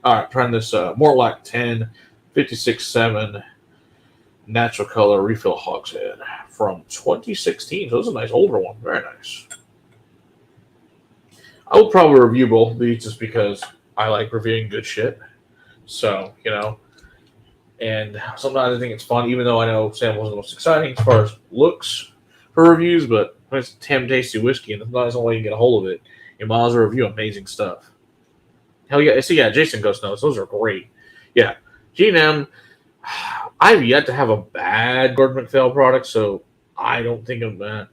All right, trying this Mortlock 10, 56.7 natural color refill hogshead from 2016. So this is a nice older one. Very nice. I will probably review both of these just because I like reviewing good shit. So, and sometimes I think it's fun, even though I know samples are the most exciting as far as looks for reviews, but when it's Tim Tasty Whiskey and it's not the only way you can get a hold of it, you might as well review amazing stuff. Hell yeah. See, yeah, Jason Ghost Notes. Those are great. Yeah. G&M, I've yet to have a bad Gordon MacPhail product, so I don't think of that.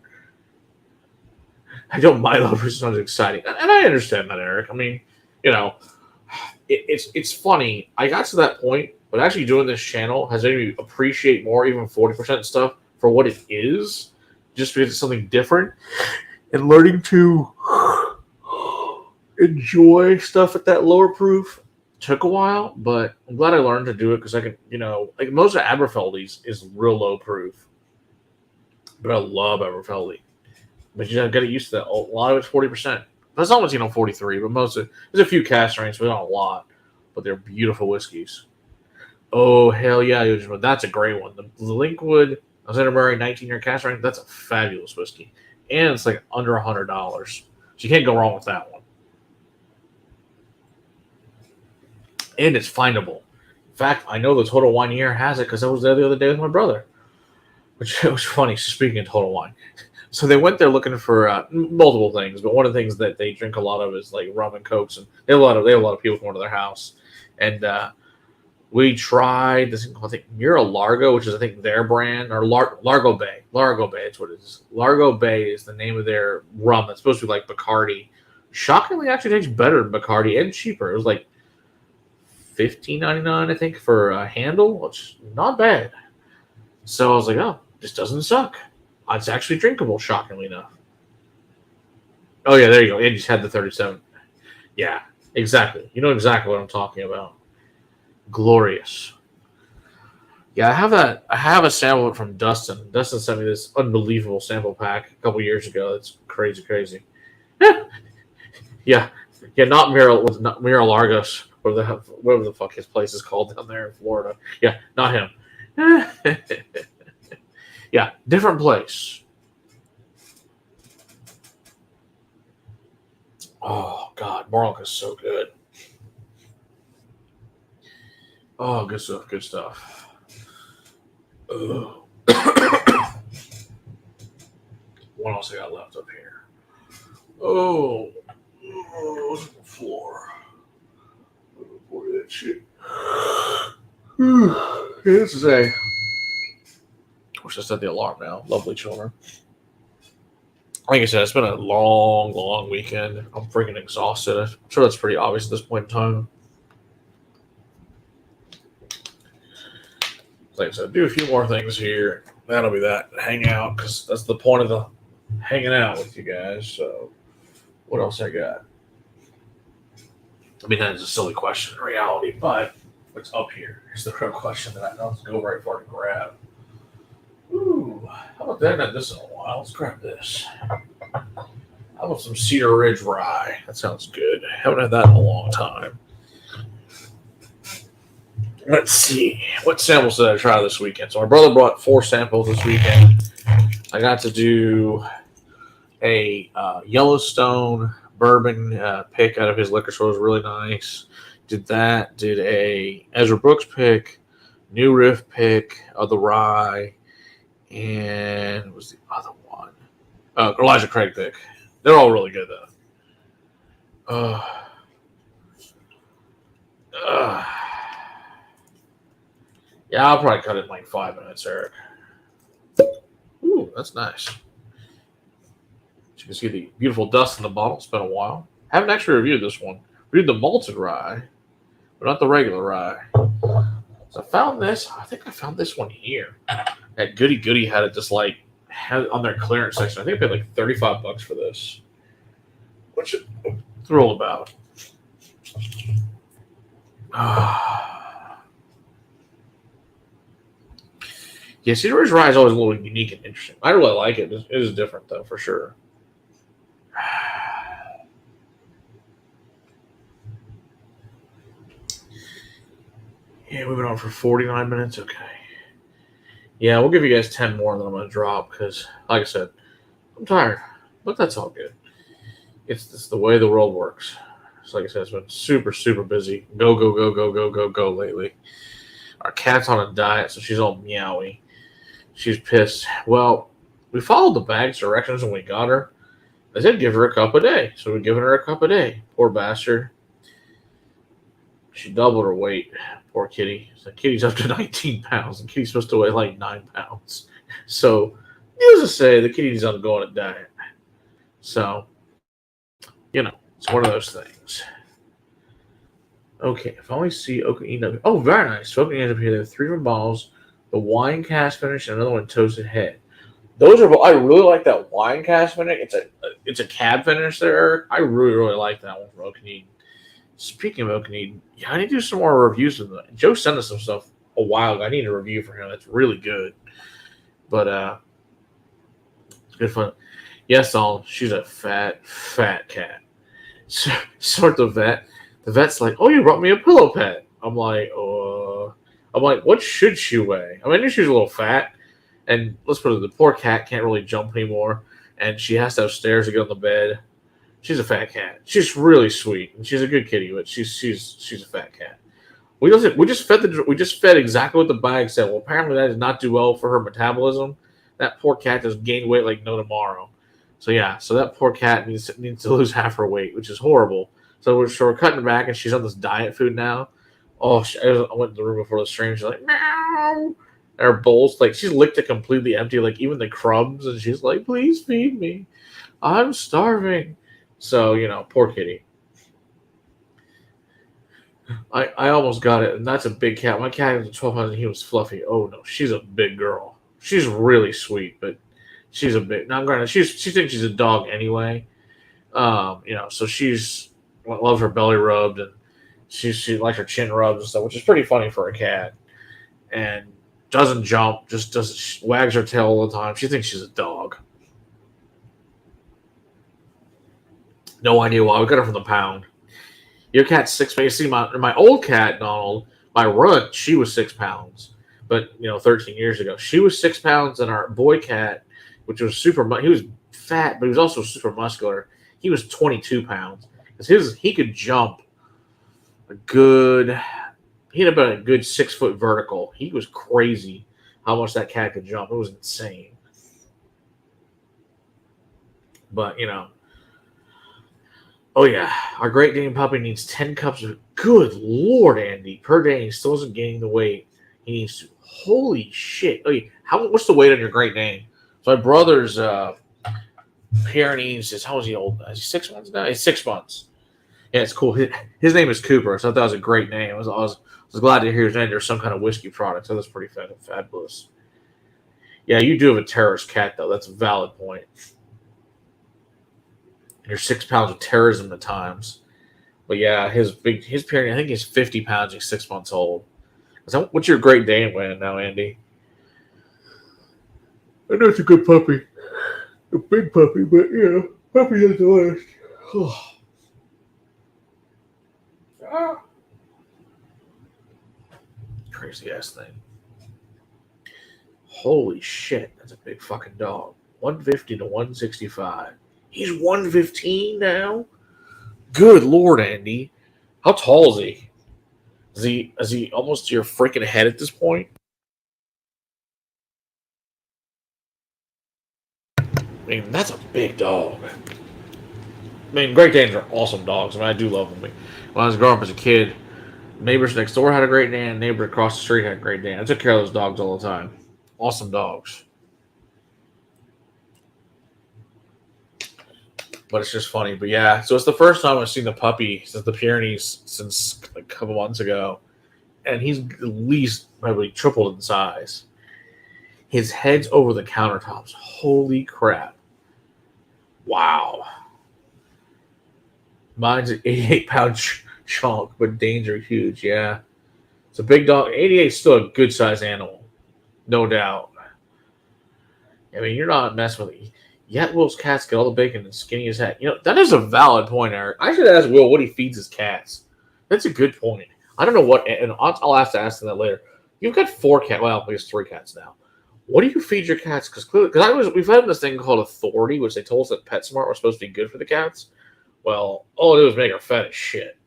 I don't mind that it's not exciting. And I understand that, Eric. I mean, it's funny. I got to that point, but actually doing this channel has made me appreciate more even 40% stuff for what it is, just because it's something different. And learning to enjoy stuff at that lower proof took a while, but I'm glad I learned to do it because I can, like most of Aberfeldy's is real low proof. But I love Aberfeldy. But you got to get used to that. A lot of it's 40%. That's almost 43, but most of there's a few cast strengths, but not a lot. But they're beautiful whiskeys. Oh hell yeah, that's a great one. The Linkwood Alexander Murray 19-year cast strength. That's a fabulous whiskey, and it's like under $100, so you can't go wrong with that one. And it's findable. In fact, I know the Total Wine here has it because I was there the other day with my brother, which was funny. Speaking of Total Wine. So they went there looking for multiple things, but one of the things that they drink a lot of is like rum and cokes, and they have a lot of people going to their house. And we tried this thing called, I think, Mira Largo, which is I think their brand, or Largo Bay. Largo Bay, that's what it is. Largo Bay is the name of their rum. That's supposed to be like Bacardi. Shockingly, actually tastes better than Bacardi and cheaper. It was like $15.99, I think, for a handle, which is not bad. So I was like, oh, this doesn't suck. It's actually drinkable, shockingly enough. Oh, yeah, there you go. And you just had the 37. Yeah, exactly. You know exactly what I'm talking about. Glorious. Yeah, I have a sample from Dustin. Dustin sent me this unbelievable sample pack a couple years ago. It's crazy. Yeah, not Mira Largos, whatever the fuck his place is called down there in Florida. Yeah, not him. Yeah, different place. Oh, God. Barlink is so good. Oh, good stuff. What else I got left up here? What's on the floor? Boy, that shit. This is a... I wish I set the alarm now. Lovely children. Like I said, it's been a long weekend. I'm freaking exhausted. I'm sure that's pretty obvious at this point in time. Like I said, do a few more things here. That'll be that. Hang out, because that's the point of the hanging out with you guys. So, what else I got? I mean, that is a silly question in reality, but what's up here is the real question that I know to go right for to grab. Ooh, how about that? I haven't had this in a while. Let's grab this. How about some Cedar Ridge Rye? That sounds good. Haven't had that in a long time. Let's see. What samples did I try this weekend? So my brother brought 4 samples this weekend. I got to do a Yellowstone bourbon pick out of his liquor store. It was really nice. Did that. Did a Ezra Brooks pick, New Riff pick of the rye, and what was the other one? Elijah Craig pick. They're all really good though. Yeah, I'll probably cut it in like 5 minutes, Eric. Ooh, that's nice. You can see the beautiful dust in the bottle. It's been a while. Haven't actually reviewed this one. Reviewed the malted rye, but not the regular rye. So I found this. I think I found this one here. That Goody Goody had it just like had it on their clearance section. I think I paid like $35 for this, which I'm thrilled about. Yeah, Cedar Ridge Rye is always a little unique and interesting. I really like it. It is different though, for sure. Yeah, we've been on for 49 minutes. Okay. Yeah, we'll give you guys 10 more, and then I'm going to drop because, like I said, I'm tired. But that's all good. It's the way the world works. So like I said, it's been super, super busy. Go, go, go, go, go, go, go lately. Our cat's on a diet, so she's all meowy. She's pissed. Well, we followed the bag's directions when we got her. They said give her a cup a day. So we've given her a cup a day. Poor bastard. She doubled her weight. Poor kitty. So kitty's up to 19 pounds, and kitty's supposed to weigh like 9 pounds. So, needless to say, the kitty's on going a diet. So, it's one of those things. Okay, if I only see Oka. Oh, very nice. So Oka up here. They have 3 different bottles. The wine cast finish and another one toasted head. Those are. I really like that wine cast finish. It's a cab finish there. I really, really like that one from Okanee. Speaking of Okanee, I need to do some more reviews of that. Joe sent us some stuff a while ago. I need a review for him. That's really good. But it's good fun. Yes, she's a fat cat. Sort the vet. The vet's like, "Oh, you brought me a pillow pet." I'm like, what should she weigh? I mean, she's a little fat, and let's put it, the poor cat can't really jump anymore, and she has to have stairs to get on the bed. She's a fat cat. She's really sweet, and she's a good kitty, but she's a fat cat. We just fed exactly what the bag said. Well, apparently that did not do well for her metabolism. That poor cat just gained weight like no tomorrow. So that poor cat needs to lose half her weight, which is horrible. So we're cutting her back, and she's on this diet food now. Oh, I went in the room before the stream. She's like, meow. And her bowl's like, she's licked it completely empty, like even the crumbs, and she's like, please feed me. I'm starving. So, poor kitty. I almost got it, and that's a big cat. My cat was 12 pounds, and he was fluffy. Oh, no, she's a big girl. She's really sweet, but she's a big. Now, granted, she thinks she's a dog anyway. So she's loves her belly rubbed, and she likes her chin rubbed and stuff, which is pretty funny for a cat. And doesn't jump, just wags her tail all the time. She thinks she's a dog. No idea why. We got her from the pound. Your cat's 6 pounds. See, my old cat, Donald, my runt, she was 6 pounds. But, 13 years ago. She was 6 pounds, and our boy cat, which was he was fat, but he was also super muscular. He was 22 pounds. Because he could jump he had about a good 6 foot vertical. He was crazy how much that cat could jump. It was insane. But, oh, yeah. Our Great Dane puppy needs 10 cups of... Good Lord, Andy. Per day, he still isn't gaining the weight. He needs to... Holy shit. Okay, what's the weight on your Great Dane? So my brother's Pyrenees is... How is he old? Is he 6 months now? He's 6 months. Yeah, it's cool. His name is Cooper, so I thought that was a great name. I was glad to hear his name. There's some kind of whiskey product, so that's pretty fabulous. Yeah, you do have a terrorist cat, though. That's a valid point. You're 6 pounds of terrorism at times. But yeah, his Pyrenees, I think he's 50 pounds. He's 6 months old. What's your Great Dane weighing now, Andy? I know it's a good puppy. A big puppy, but puppy has the last. Crazy ass thing. Holy shit, that's a big fucking dog. 150 to 165. He's 115 now? Good Lord, Andy. How tall is he? Is he almost to your freaking head at this point? I mean, that's a big dog. I mean, Great Danes are awesome dogs. I mean, I do love them. When I was growing up as a kid, neighbors next door had a Great Dane. Neighbor across the street had a Great Dane. I took care of those dogs all the time. Awesome dogs. But it's just funny. But yeah, so it's the first time I've seen the puppy since the Pyrenees since like a couple months ago. And he's at least probably tripled in size. His head's over the countertops. Holy crap. Wow. Mine's an 88-pound chunk, but Danes are huge, yeah. It's a big dog. 88 is still a good-sized animal. No doubt. I mean, you're not messing with it. Yet Will's cats get all the bacon and skinny as heck. That is a valid point, Eric. I should ask Will what he feeds his cats. That's a good point. I don't know what, and I'll have to ask him that later. You've got 4 cats. Well, I guess 3 cats now. What do you feed your cats? Because we've had this thing called Authority, which they told us that PetSmart was supposed to be good for the cats. Well, all it did was make her fat as shit.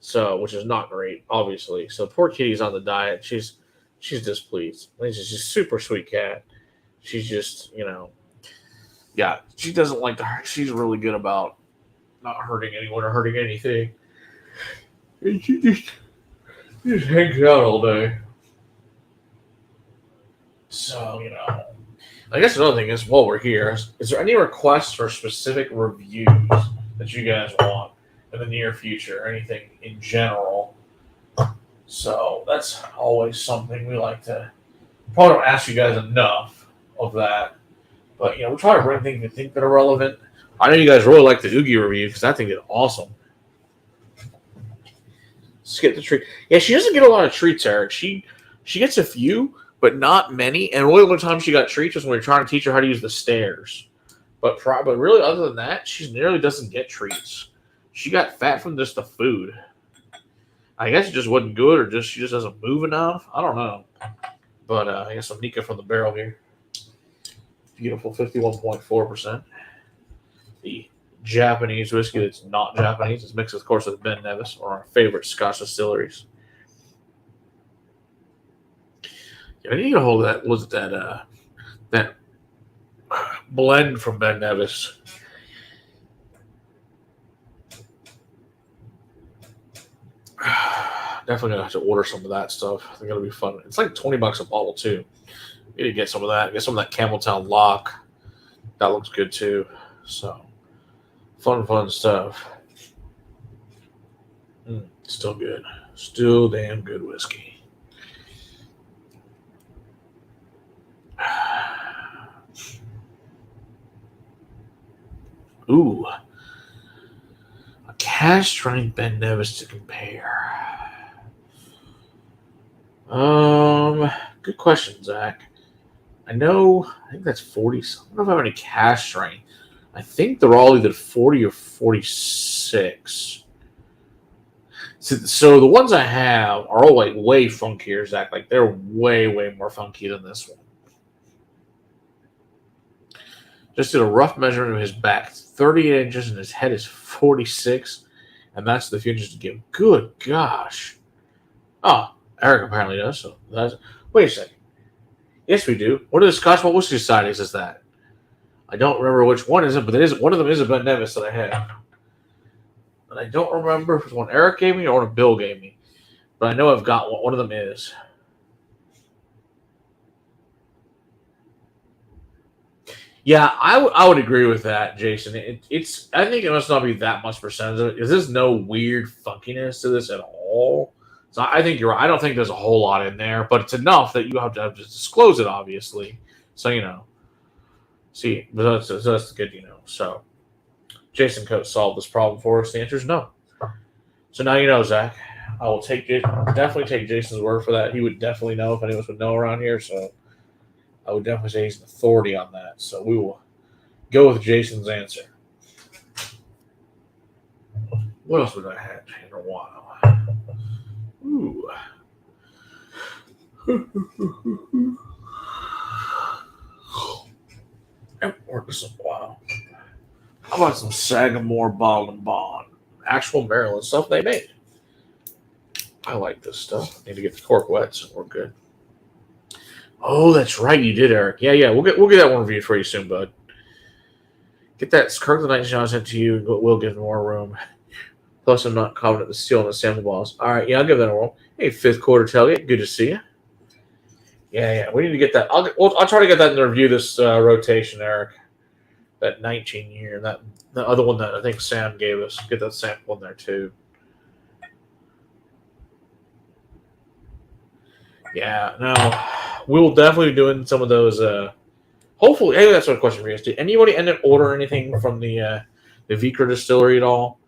So, which is not great, obviously. So poor Kitty's on the diet. She's displeased. She's just a super sweet cat. She's just, yeah, she doesn't like to hurt. She's really good about not hurting anyone or hurting anything. And she just hangs out all day. So, I guess another thing is, while we're here, is there any requests for specific reviews that you guys want in the near future, or anything in general? So that's always something we like to. Probably don't ask you guys enough of that, but we try to bring things we think that are relevant. I know you guys really like the Oogie review because that thing did awesome. Let's get the treat. Yeah, she doesn't get a lot of treats, Eric. She gets a few, but not many. And the only time she got treats was when we were trying to teach her how to use the stairs. But really, other than that, she nearly doesn't get treats. She got fat from just the food. I guess it just wasn't good, or she just doesn't move enough. I don't know. But I guess some Nika from the barrel here. Beautiful 51.4%. The Japanese whiskey that's not Japanese. It's mixed, of course, with Ben Nevis, or our favorite Scotch distilleries. Yeah, I need to get a hold of that. Was it that blend from Ben Nevis? Definitely gonna have to order some of that stuff. I think it'll be fun. It's like $20 a bottle too. Need to get some of that. Get some of that Campbelltown Lock. That looks good too. So fun stuff. Still good. Still damn good whiskey. Ooh. A cash strength Ben Nevis to compare. Good question, Zach. I think that's 40. I don't know if I have any cash strength. I think they're all either 40 or 46. So the ones I have are all like way funkier, Zach. Like they're way more funky than this one. Just did a rough measurement of his back. 38 inches and his head is 46. And that's the futures to give. Good gosh. Oh, Eric apparently does. So wait a second. Yes, we do. What are the Scotch Malt Whiskey Societies is that? I don't remember which one is it, but one of them is a Ben Nevis that I have. And I don't remember if it's one Eric gave me or one Bill gave me. But I know I've got one. One of them is. Yeah, I would agree with that, Jason. It's I think it must not be that much percentage of it. There's no weird funkiness to this at all. So I think you're right. I don't think there's a whole lot in there, but it's enough that you have to disclose it, obviously. So, See, but that's good, So, Jason Coates solved this problem for us. The answer is no. So now you know, Zach. I will definitely take Jason's word for that. He would definitely know if anyone would know around here. So I would definitely say he's an authority on that. So we will go with Jason's answer. What else would I have in a while? Ooh. Haven't worked this in a while. How about some Sagamore Bottled and Bond? Actual Maryland stuff they made. I like this stuff. Need to get the cork wet, so we're good. Oh, that's right, you did, Eric. Yeah. We'll get that one reviewed for you soon, bud. Get that Kirk the Night John sent to you. We'll give more room. Plus, I'm not confident the steel and the sample balls. All right, yeah, I'll give that a roll. Hey, fifth quarter tailgate. Good to see you. Yeah. We need to get that. I'll try to get that in the review this rotation, Eric. That 19 year, the other one that I think Sam gave us. Get that sample in there too. Yeah, no, we'll definitely be doing some of those. Hopefully, hey, that's what a question for you. Did anybody end up ordering anything from the Vicra distillery at all?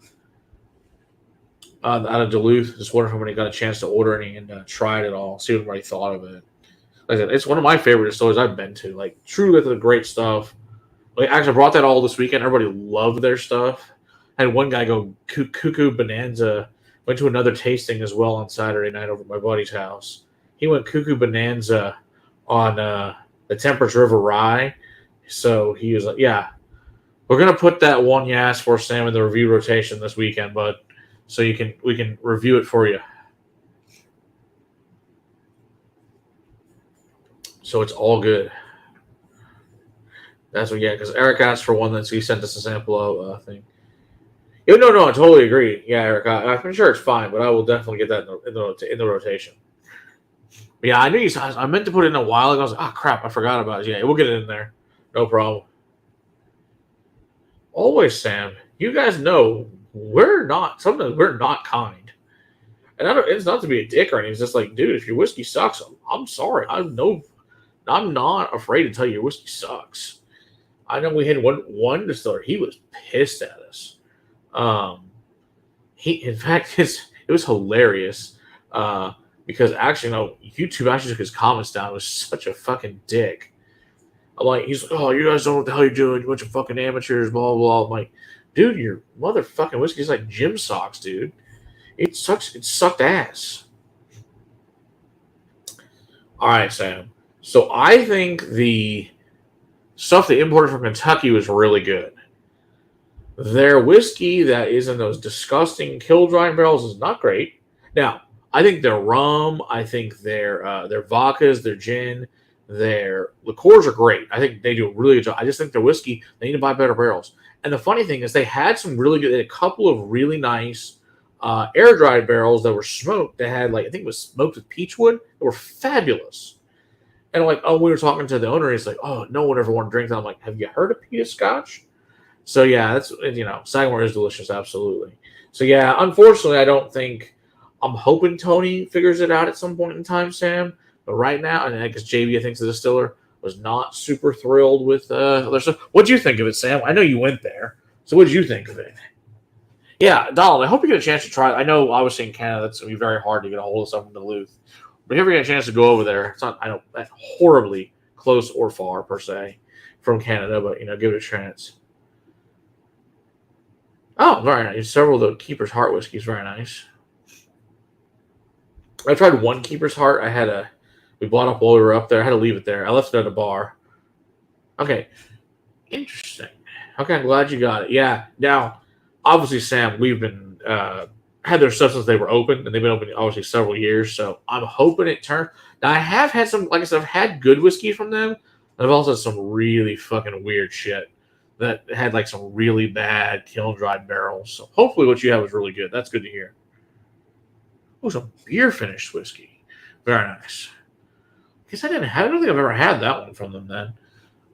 Out of Duluth, just wondering if anybody got a chance to order any and try it at all. See what everybody thought of it. Like I said, it's one of my favorite distilleries I've been to. Like, truly, the great stuff. Like, actually, I brought that all this weekend. Everybody loved their stuff. I had one guy go cuckoo bonanza. Went to another tasting as well on Saturday night over at my buddy's house. He went cuckoo bonanza on the Temperance River Rye. So he was like, yeah. We're gonna put that one you asked for, Sam, in the review rotation this weekend, bud. So we can review it for you. So it's all good. That's what, yeah, because Eric asked for one that he sent us a sample of thing. Yeah, no, I totally agree. Yeah, Eric, I'm sure it's fine, but I will definitely get that in the rotation. But yeah, I knew I meant to put it in a while ago. I was like, crap, I forgot about it. Yeah, we'll get it in there. No problem. Always, Sam. You guys know sometimes we're not kind. And it's not to be a dick or anything. It's just like, dude, if your whiskey sucks, I'm sorry. I'm not afraid to tell you your whiskey sucks. I know we had one distiller. He was pissed at us. In fact, it was hilarious. Because actually, no, YouTube actually took his comments down. It was such a fucking dick. I'm like, he's like, oh, you guys don't know what the hell you're doing. You're a bunch of fucking amateurs, blah, blah. I'm like, dude, your motherfucking whiskey's like gym socks, dude. It sucks. It sucked ass. All right, Sam. So I think the stuff they imported from Kentucky was really good. Their whiskey that is in those disgusting kiln-dried barrels is not great. Now, I think their rum, I think their vodkas, their gin, their liqueurs are great. I think they do a really good job. I just think their whiskey, they need to buy better barrels. And the funny thing is they had a couple of really nice air-dried barrels that were smoked. They had, I think it was smoked with peachwood. They were fabulous. And we were talking to the owner. He's like, oh, no one ever wanted to drink that. I'm like, have you heard of peated scotch? So, yeah, that's, Sagamore is delicious, absolutely. So, yeah, unfortunately, I don't think, I'm hoping Tony figures it out at some point in time, Sam. But right now, and I guess JB, I think, the distiller, was not super thrilled with other stuff. What'd you think of it, Sam? I know you went there. So what did you think of it? Yeah, Donald, I hope you get a chance to try it. I know, obviously, in Canada, it's going to be very hard to get a hold of something in Duluth. But if you ever get a chance to go over there, it's not, I don't, that horribly close or far, per se, from Canada, but, give it a chance. Oh, very nice. Several of the Keeper's Heart whiskeys, very nice. I tried one Keeper's Heart. We bought up while we were up there. I had to leave it there. I left it at a bar. Okay. Interesting. Okay, I'm glad you got it. Yeah. Now, obviously, Sam, we've been had their stuff since they were open, and they've been open obviously several years. So I'm hoping it turns. Now I have had some, like I said, I've had good whiskey from them. And I've also had some really fucking weird shit that had some really bad kiln dried barrels. So hopefully, what you have is really good. That's good to hear. Oh, some beer finished whiskey. Very nice. I guess I don't think I've ever had that one from them then.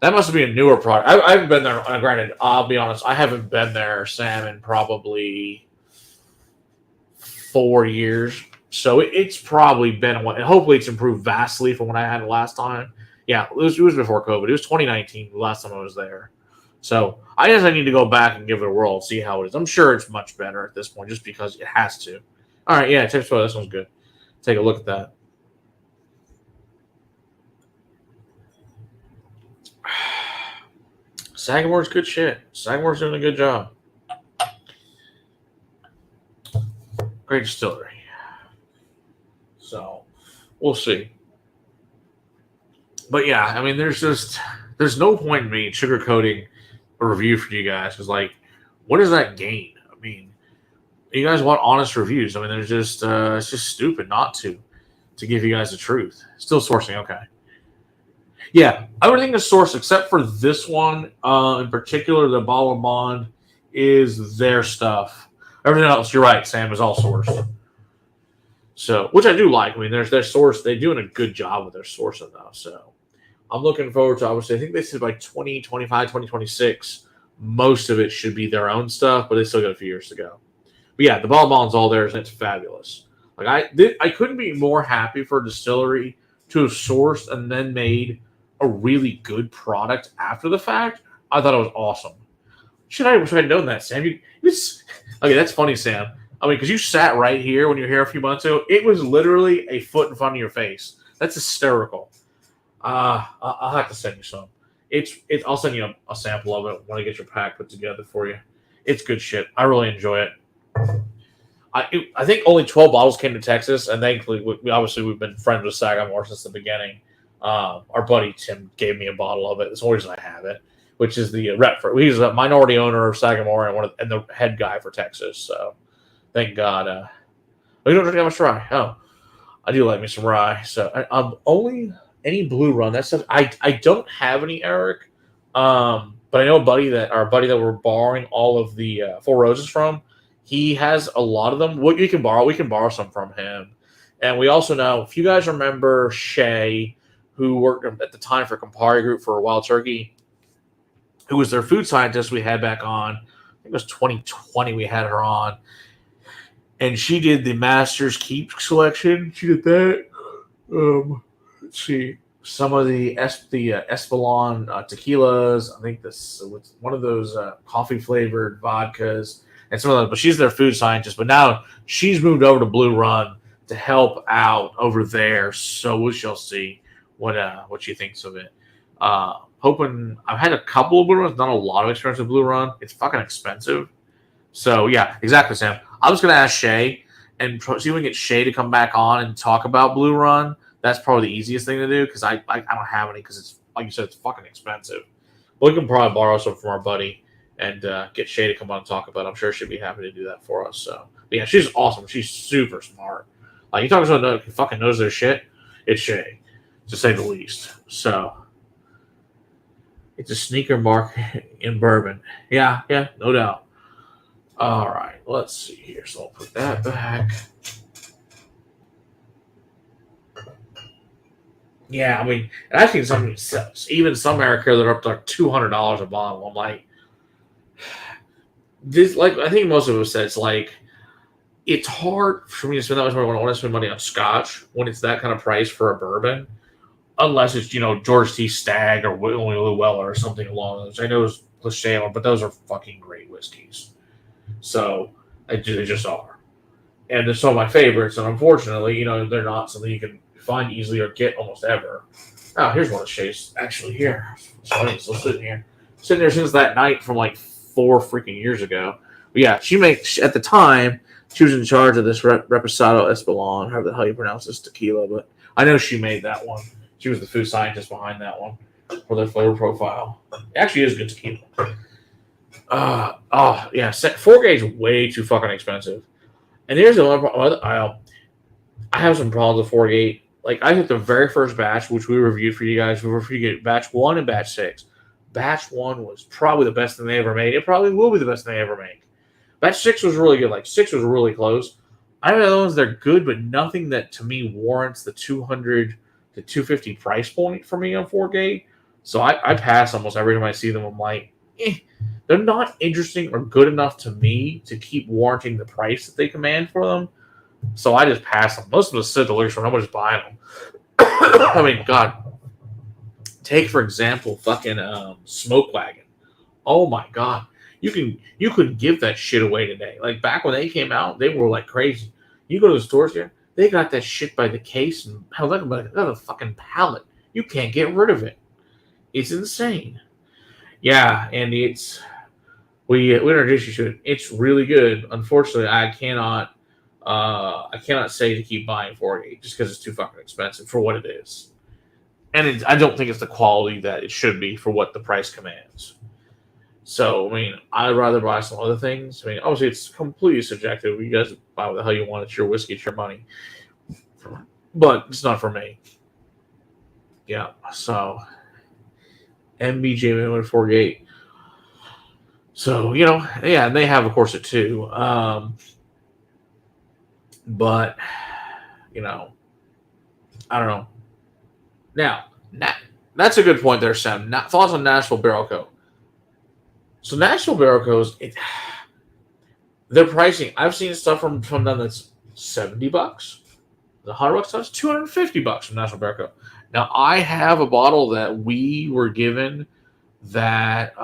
That must be a newer product. I haven't been there. Granted, I'll be honest, I haven't been there, Sam, in probably 4 years. So it's probably been a while. And hopefully it's improved vastly from when I had it last time. Yeah, it was before COVID. It was 2019 the last time I was there. So I guess I need to go back and give it a whirl and see how it is. I'm sure it's much better at this point just because it has to. All right, yeah, tips for this one's good. Take a look at that. Sagamore's good shit. Sagamore's doing a good job. Great distillery. So, we'll see. But yeah, I mean, there's no point in me sugarcoating a review for you guys. Because, what does that gain? I mean, you guys want honest reviews. I mean, there's just it's just stupid not to give you guys the truth. Still sourcing, okay. Yeah, everything is sourced except for this one in particular. The Bottle of Bond is their stuff. Everything else, you're right, Sam, is all sourced. So, which I do like. I mean, their source. They're doing a good job with their sourcing though. So, I'm looking forward to. Obviously, I think they said 2025, 2026. Most of it should be their own stuff, but they still got a few years to go. But yeah, the Bottle of Bond's all theirs, and it's fabulous. I couldn't be more happy for a distillery to have sourced and then made a really good product after the fact. I thought it was awesome. I wish I'd known that, Sam. Okay, that's funny, Sam. I mean, because you sat right here when you were here a few months ago. It was literally a foot in front of your face. That's hysterical. I'll have to send you some. I'll send you a sample of it when I get your pack put together for you. It's good shit. I really enjoy it. I think only 12 bottles came to Texas, and thankfully, we've been friends with Sagamore since the beginning. Our buddy Tim gave me a bottle of it. That's the only reason I have it. which is the rep for. He's a minority owner of Sagamore and the head guy for Texas. So thank God. You don't drink that much rye. Oh, I do like me some rye. So only any Blue Run. That stuff. I don't have any, Eric. But I know our buddy that we're borrowing all of the Four Roses from. He has a lot of them. What we can borrow some from him. And we also know, if you guys remember Shay, who worked at the time for Campari Group for Wild Turkey, who was their food scientist we had back on. I think it was 2020 we had her on. And she did the Master's Keep selection. She did that. Let's see. Some of the Espolon tequilas. I think this was one of those coffee-flavored vodkas. And some of those. But she's their food scientist. But now she's moved over to Blue Run to help out over there. So we shall see what she thinks of it. Hoping I've had a couple of Blue Runs, not a lot of experience with Blue Run. It's fucking expensive. So yeah, exactly, Sam. I was gonna ask Shay and see if we can get Shay to come back on and talk about Blue Run. That's probably the easiest thing to do because I don't have any because it's like you said, it's fucking expensive. But we can probably borrow some from our buddy and get Shay to come on and talk about it. I'm sure she'd be happy to do that for us. So but yeah, she's awesome. She's super smart. Like you talk to someone who fucking knows their shit, it's Shay, to say the least. So it's a sneaker market in bourbon. Yeah, no doubt. All right, let's see here. So I'll put that back. Yeah, I mean, and I've seen some Eric here that are up to like $200 a bottle. I'm like, this. Like, I think most of us said it's like, it's hard for me to spend that much money when I want to spend money on Scotch when it's that kind of price for a bourbon, unless it's George T. Stagg or Willie Weller or something along those. I know it's cliche, but those are fucking great whiskeys. So they just are, and they're some of my favorites. And unfortunately, they're not something you can find easily or get almost ever. Oh, here's one of Shay's actually here. It's funny, still sitting here since that night from like 4 freaking years ago. But yeah, at the time she was in charge of this Reposado Espolon, however the hell you pronounce this tequila. But I know she made that one. She was the food scientist behind that one for their flavor profile. It actually is good tequila. Yeah, 4 gauge is way too fucking expensive. And here's the one problem. I have some problems with 4 gauge. Like I took the very first batch, which we reviewed for you guys. We reviewed batch 1 and batch 6. Batch 1 was probably the best thing they ever made. It probably will be the best thing they ever make. Batch 6 was really good. Like 6 was really close. I know the other ones, they're good, but nothing that to me warrants the $200 to $250 price point for me on 4 gauge. So I pass almost every time I see them. I'm like, they're not interesting or good enough to me to keep warranting the price that they command for them. So I just pass them. Most of them sit delicious. Nobody's buying them. I mean, God. Take, for example, fucking Smoke Wagon. Oh, my God. You could give that shit away today. Like, back when they came out, they were like crazy. You go to the stores here, they got that shit by the case and hell, like a fucking pallet. You can't get rid of it. It's insane. Yeah, and we introduced you to it. It's really good. Unfortunately, I cannot say to keep buying 4 gauge just because it's too fucking expensive for what it is, and I don't think it's the quality that it should be for what the price commands. So, I mean, I'd rather buy some other things. I mean, obviously, it's completely subjective. You guys buy what the hell you want. It's your whiskey, it's your money, but it's not for me. Yeah, so MBJ went 4 gauge. So, yeah, and they have, of course, it too. But, I don't know. Now, that's a good point there, Sam. Thoughts on Nashville Barrel Co. So, Nashville Barrel Co.'s, their pricing, I've seen stuff from them that's $70. The $100 stuff is $250 from Nashville Barrel Co. Now, I have a bottle that we were given that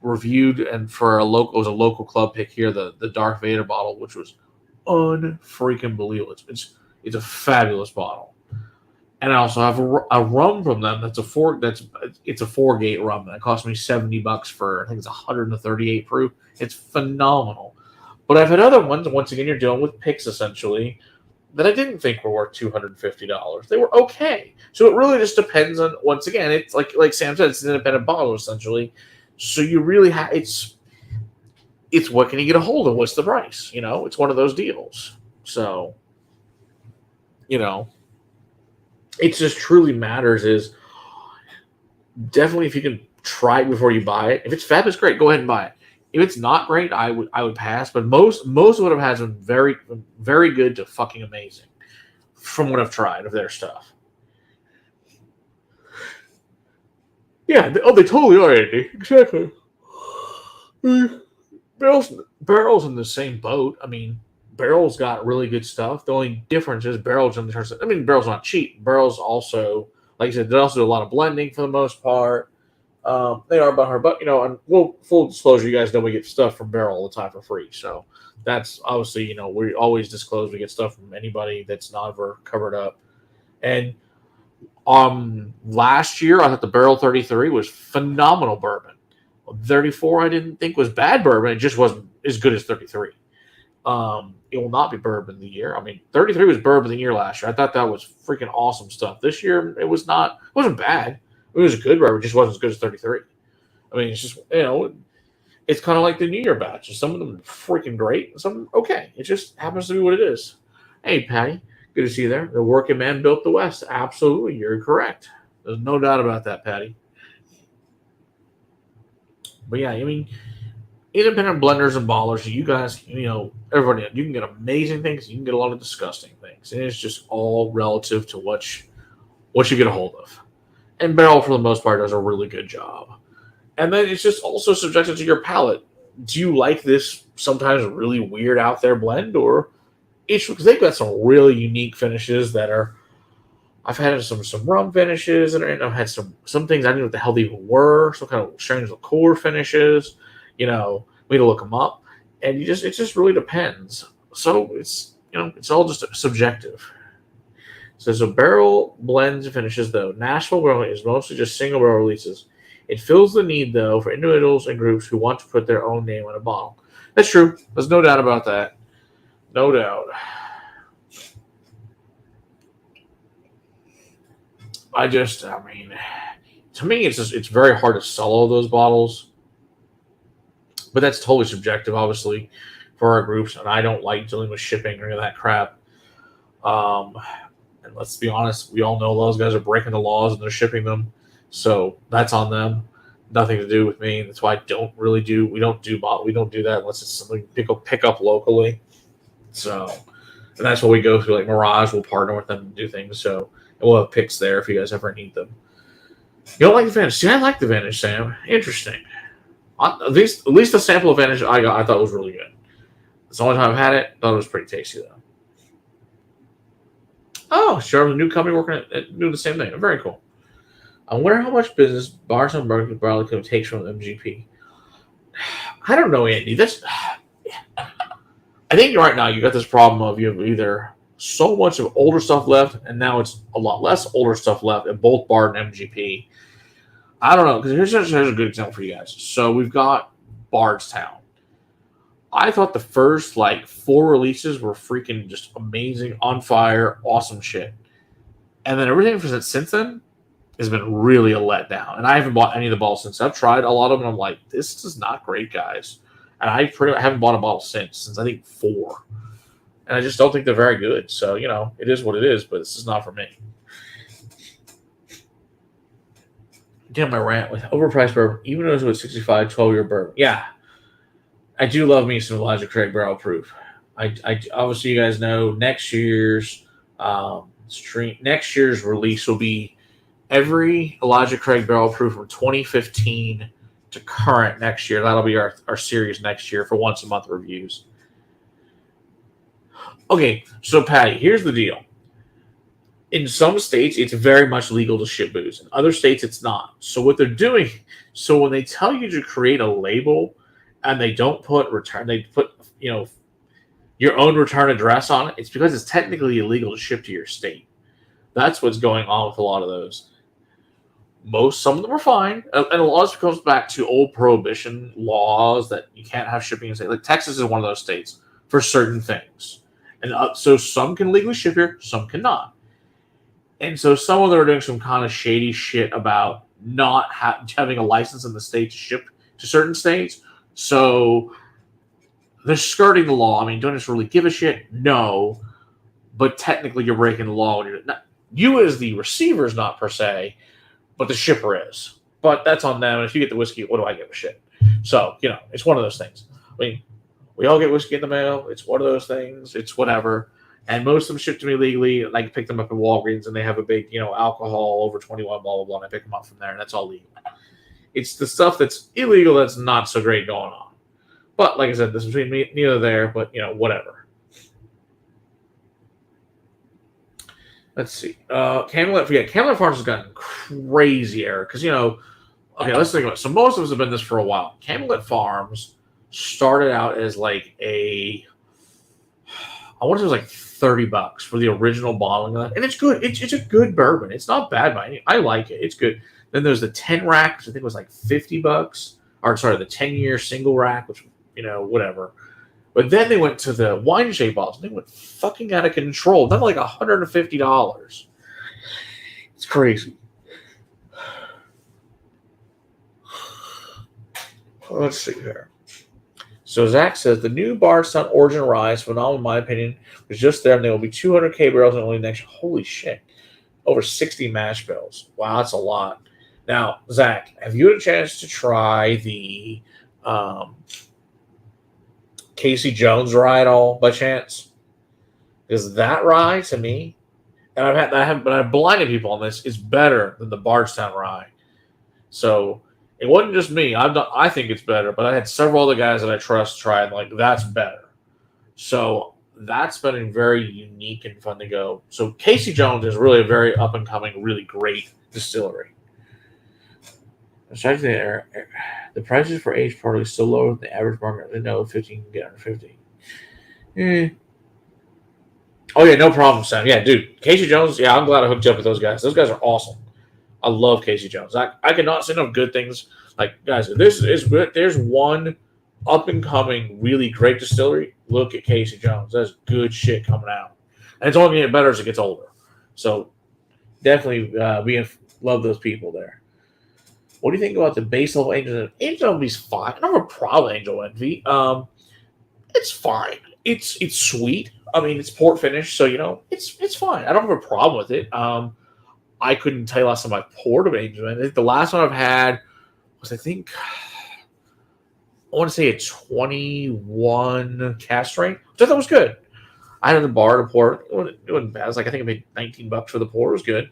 reviewed and for it was a local club pick here, the Darth Vader bottle, which was unfreaking believable. It's a fabulous bottle. And I also have a rum from them it's a 4 gauge rum that cost me $70 for, I think it's 138 proof. It's phenomenal. But I've had other ones, once again, you're dealing with picks essentially, that I didn't think were worth $250. They were okay. So it really just depends on, once again, it's like Sam said, it's an independent bottle essentially. So you really have it's what can you get a hold of? What's the price? It's one of those deals. So, it just truly matters is definitely if you can try it before you buy it. If it's fabulous, great, go ahead and buy it. If it's not great, I would pass. But most of what I've had has been very, very good to fucking amazing from what I've tried of their stuff. Yeah, they totally are, Andy. Exactly. Barrel's in the same boat. I mean, Barrel's got really good stuff. The only difference is Barrel's in terms of, Barrel's not cheap. Barrel's also, like I said, they also do a lot of blending for the most part. They are about her, but and full disclosure, you guys know we get stuff from Barrel all the time for free. So that's obviously, we always disclose we get stuff from anybody that's not ever covered up. And last year I thought the Barrel 33 was phenomenal bourbon. 34 I didn't think was bad bourbon. It just wasn't as good as 33. It will not be bourbon of the year. 33 was bourbon of the year last year. I thought that was freaking awesome stuff. This year it wasn't bad. It was a good bourbon, it just wasn't as good as 33. It's just, it's kind of like the New Year batch. Some of them are freaking great, and some of them okay. It just happens to be what it is. Hey, Patty, good to see you there. The working man built the West. Absolutely, you're correct. There's no doubt about that, Patty. But yeah, independent blenders and ballers, you guys, everybody, you can get amazing things, you can get a lot of disgusting things. And it's just all relative to what you get a hold of. And Barrel, for the most part, does a really good job. And then it's just also subjected to your palate. Do you like this sometimes really weird out there blend? Or because they've got some really unique finishes that are, I've had some rum finishes, and I've had some things I didn't know what the hell they even were. Some kind of strange liqueur finishes. We had to look them up, and it just really depends. So it's it's all just subjective. So Barrel blends and finishes though. Nashville Barrel is mostly just single barrel releases. It fills the need though for individuals and groups who want to put their own name on a bottle. That's true. There's no doubt about that. No doubt. To me, it's very hard to solo those bottles. But that's totally subjective, obviously, for our groups. And I don't like dealing with shipping or any of that crap. And let's be honest, we all know those guys are breaking the laws and they're shipping them. So that's on them. Nothing to do with me. That's why we don't do that unless it's something people pick up locally. So, and that's what we go through. Like Mirage will partner with them and do things. So, and we'll have picks there if you guys ever need them. You don't like the Vantage? See, I like the Vantage, Sam. Interesting. At least the sample of Vantage I got, I thought was really good. It's the only time I've had it. Thought it was pretty tasty though. Oh, sure, a new company working at doing the same thing. Very cool. I wonder how much business Bars and Burger Barley Club takes from MGP. I don't know, Andy. I think right now you got this problem of you have either so much of older stuff left, and now it's a lot less older stuff left at both Bard and MGP. I don't know, because here's a good example for you guys. So we've got Bardstown. I thought the first 4 releases were freaking just amazing, on fire, awesome shit. And then everything since then has been really a letdown. And I haven't bought any of the bottles since. I've tried a lot of them, and I'm like, this is not great, guys. And I haven't bought a bottle since I think 4. And I just don't think they're very good. So, it is what it is, but this is not for me. Damn my rant with overpriced bourbon, even though it was 65, 12-year bourbon. Yeah. I do love me some Elijah Craig Barrel Proof. I obviously you guys know next year's release will be every Elijah Craig Barrel Proof from 2015 to current next year. That'll be our series next year for once a month reviews. Okay, so Patty, here's the deal. In some states, it's very much legal to ship booze. In other states, it's not. So what they're doing, so when they tell you to create a label and they don't put return, they put, your own return address on it, it's because it's technically illegal to ship to your state. That's what's going on with a lot of those. Some of them are fine. And a lot of this comes back to old prohibition laws that you can't have shipping in state. Like Texas is one of those states for certain things. And so some can legally ship here, some cannot. And so some of them are doing some kind of shady shit about not having a license in the state to ship to certain states. So they're skirting the law. I mean, don't just really give a shit? No. But technically you're breaking the law. When you're not, you as the receiver is not per se, but the shipper is. But that's on them. And if you get the whiskey, what do I give a shit? So, it's one of those things. I mean, we all get whiskey in the mail. It's one of those things. It's whatever. And most of them ship to me legally. I can pick them up in Walgreens, and they have a big, alcohol over 21, blah, blah, blah, and I pick them up from there, and that's all legal. It's the stuff that's illegal that's not so great going on. But, like I said, this is between me, neither there, but, whatever. Let's see. Camelot Farms has gotten crazier because, okay, let's think about it. So most of us have been this for a while. Camelot Farms started out as like I want to say it was like $30 for the original bottling of that. And it's good. It's a good bourbon. It's not bad by any. I like it. It's good. Then there's the 10 rack, which I think was like $50. Or sorry, the 10-year single rack, which, whatever. But then they went to the wine shade bottles. And they went fucking out of control. They're like $150. It's crazy. Let's see here. So Zach says the new Bardstown Origin Rye is phenomenal, in my opinion. Was just there, and there will be 200K barrels in only next year. Holy shit. Over 60 mash bills. Wow, that's a lot. Now, Zach, have you had a chance to try the Casey Jones rye at all by chance? Because that rye to me, and I've blinded people on this, is better than the Bardstown rye. So it wasn't just me. I think it's better, but I had several other guys that I trust try, and like that's better. So that's been very unique and fun to go. So Casey Jones is really a very up and coming, really great distillery. The prices for aged barley are still lower than the average market. They know 15 can get under 50. Oh yeah, no problem, Sam. Yeah, dude, Casey Jones. Yeah, I'm glad I hooked you up with those guys. Those guys are awesome. I love Casey Jones. I cannot say enough good things. Like, guys, this is good. There's one up and coming, really great distillery. Look at Casey Jones. There's good shit coming out, and it's only going to get better as it gets older. So definitely, we love those people there. What do you think about the base level Angel? Angel Envy's fine. I don't have a problem with Angel Envy. It's fine. It's sweet. I mean, it's port finish, so it's fine. I don't have a problem with it. I couldn't tell you last time I poured an Angel Envy. I think the last one I've had was I want to say a 21 cast strength, which I thought was good. I had in the bar to pour. It wasn't bad. It was like I think I paid $19 for the pour. It was good.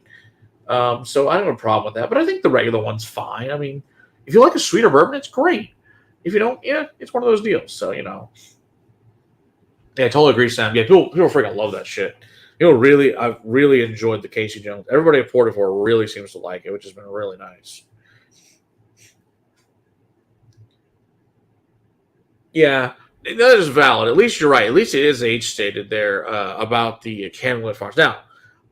So I don't have a problem with that, but I think the regular one's fine. I mean, if you like a sweeter bourbon, it's great. If you don't, it's one of those deals. So, yeah, I totally agree, Sam. Yeah, people freaking love that shit. I've really enjoyed the Casey Jones. Everybody I poured it for really seems to like it, which has been really nice. Yeah, that is valid. At least you're right. At least it is age stated there about the Camelot Farms. Now,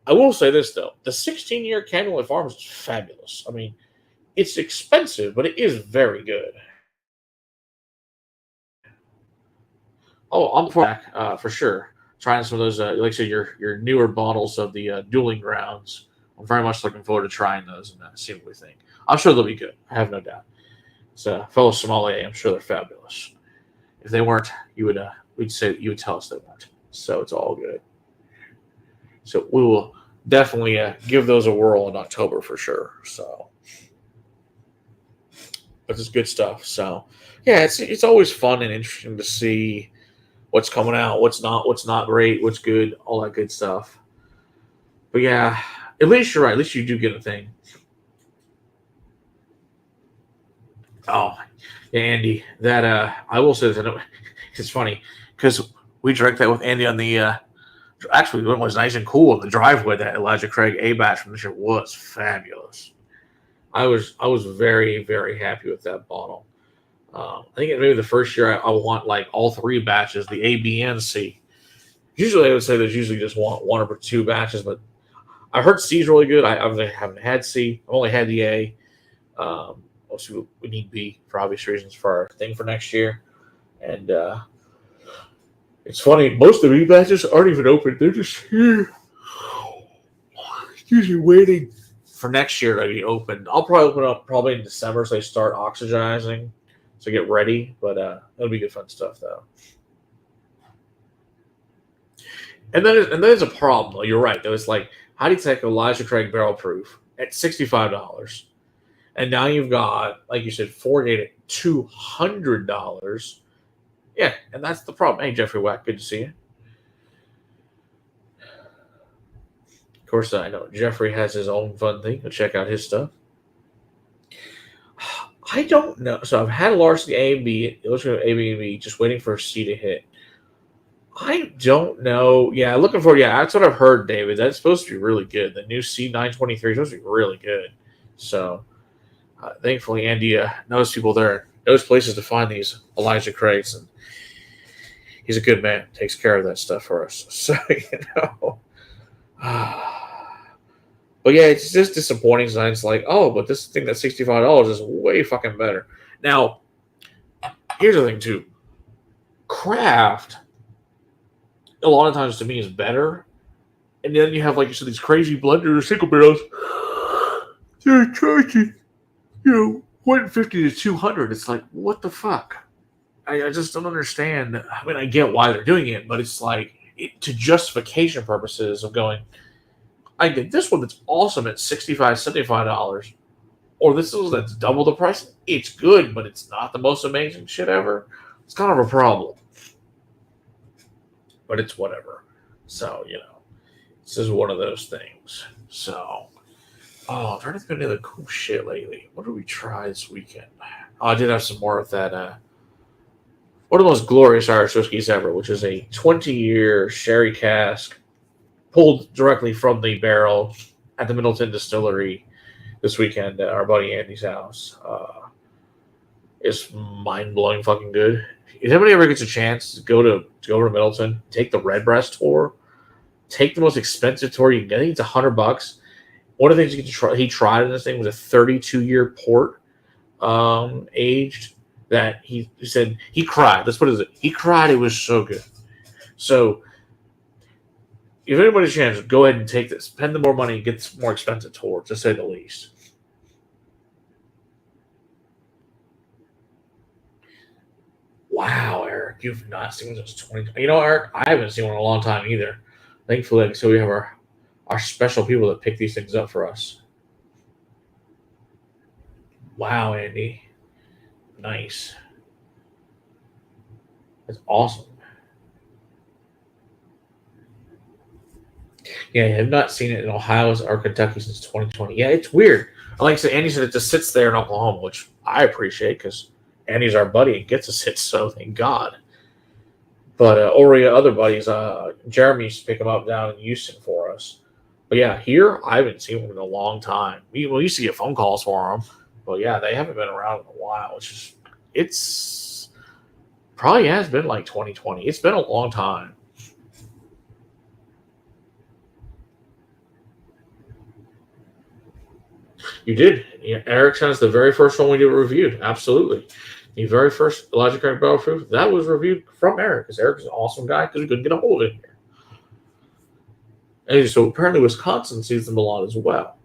I will say this, though. The 16-year Camelot Farms is fabulous. I mean, it's expensive, but it is very good. Oh, I'm back for sure. Trying some of those, like I said, your newer bottles of the Dueling Grounds. I'm very much looking forward to trying those and seeing what we think. I'm sure they'll be good. I have no doubt. It's a fellow sommelier. I'm sure they're fabulous. If they weren't, you would tell us they weren't. So it's all good. So we will definitely give those a whirl in October for sure. So, but it's good stuff. So, yeah, it's always fun and interesting to see what's coming out, what's not great, what's good, all that good stuff. But yeah, at least you're right. At least you do get a thing. Oh, yeah, Andy, that I will say that it's funny because we drank that with Andy on the. Actually, it was nice and cool in the driveway. That Elijah Craig A batch from this year was fabulous. I was very, very happy with that bottle. I think maybe the first year I want like all three batches, the A, B, and C. Usually I would say there's usually just one or two batches, but I heard C is really good. I haven't had C. I've only had the A. Also, we need B for obvious reasons for our thing for next year. And it's funny, most of the B batches aren't even open. They're just here. Usually waiting for next year to be opened. I'll probably open up in December so they start oxygenizing. So get ready, but it'll be good fun stuff though. And then there's a problem though. You're right though. It's like, how do you take Elijah Craig Barrel Proof at $65? And now you've got, like you said, 48 at $200. Yeah, and that's the problem. Hey, Jeffrey Wack, good to see you. Of course, I know Jeffrey has his own fun thing. Go check out his stuff. I don't know. So I've had a larceny A and B, illustrated A, B, and B, just waiting for a C to hit. I don't know. Yeah, looking for, yeah, that's what I've heard, David. That's supposed to be really good. The new C923 is supposed to be really good. So thankfully, Andy knows people there, knows places to find these Elijah Craigs, and he's a good man. Takes care of that stuff for us. So, you know. But yeah, it's just disappointing. It's like, oh, but this thing that's $65 is way fucking better. Now, here's the thing too. Craft, a lot of times to me, is better. And then you have, like you said, these crazy blenders, single barrels. They're charging, 150 to 200. It's like, what the fuck? I just don't understand. I mean, I get why they're doing it, but it's like, to justification purposes of going, I get this one that's awesome at $65, $75, or this one that's double the price. It's good, but it's not the most amazing shit ever. It's kind of a problem. But it's whatever. So, this is one of those things. So, I'm trying to think of any other cool shit lately. What did we try this weekend? Oh, I did have some more of that, one of the most glorious Irish whiskeys ever, which is a 20-year sherry cask pulled directly from the barrel at the Middleton Distillery this weekend at our buddy Andy's house. It's mind-blowing fucking good. If anybody ever gets a chance to go to Middleton, take the Redbreast tour, take the most expensive tour you can get. I think it's $100. One of the things you can try, he tried in this thing was a 32-year port aged that he said he cried. Let's put it this way. He cried. It was so good. So if anybody's a chance, go ahead and take this. Spend the more money and get this more expensive tour, to say the least. Wow, Eric, you've not seen one since 2020. Eric, I haven't seen one in a long time either. Thankfully, so we have our special people that pick these things up for us. Wow, Andy. Nice. That's awesome. Yeah, I have not seen it in Ohio or Kentucky since 2020. Yeah, it's weird. Like I said, Andy said it just sits there in Oklahoma, which I appreciate because Andy's our buddy and gets us hits, so thank God. But other buddies, Jeremy used to pick them up down in Houston for us. But yeah, here, I haven't seen one in a long time. We used to get phone calls for them. But yeah, they haven't been around in a while. It's probably has been like 2020. It's been a long time. You did. Yeah, Eric's has the very first one we did reviewed. Absolutely. The very first Elijah Craig Barrel Proof, that was reviewed from Eric, because Eric's an awesome guy because we couldn't get a hold of him here. And so apparently Wisconsin sees them a lot as well.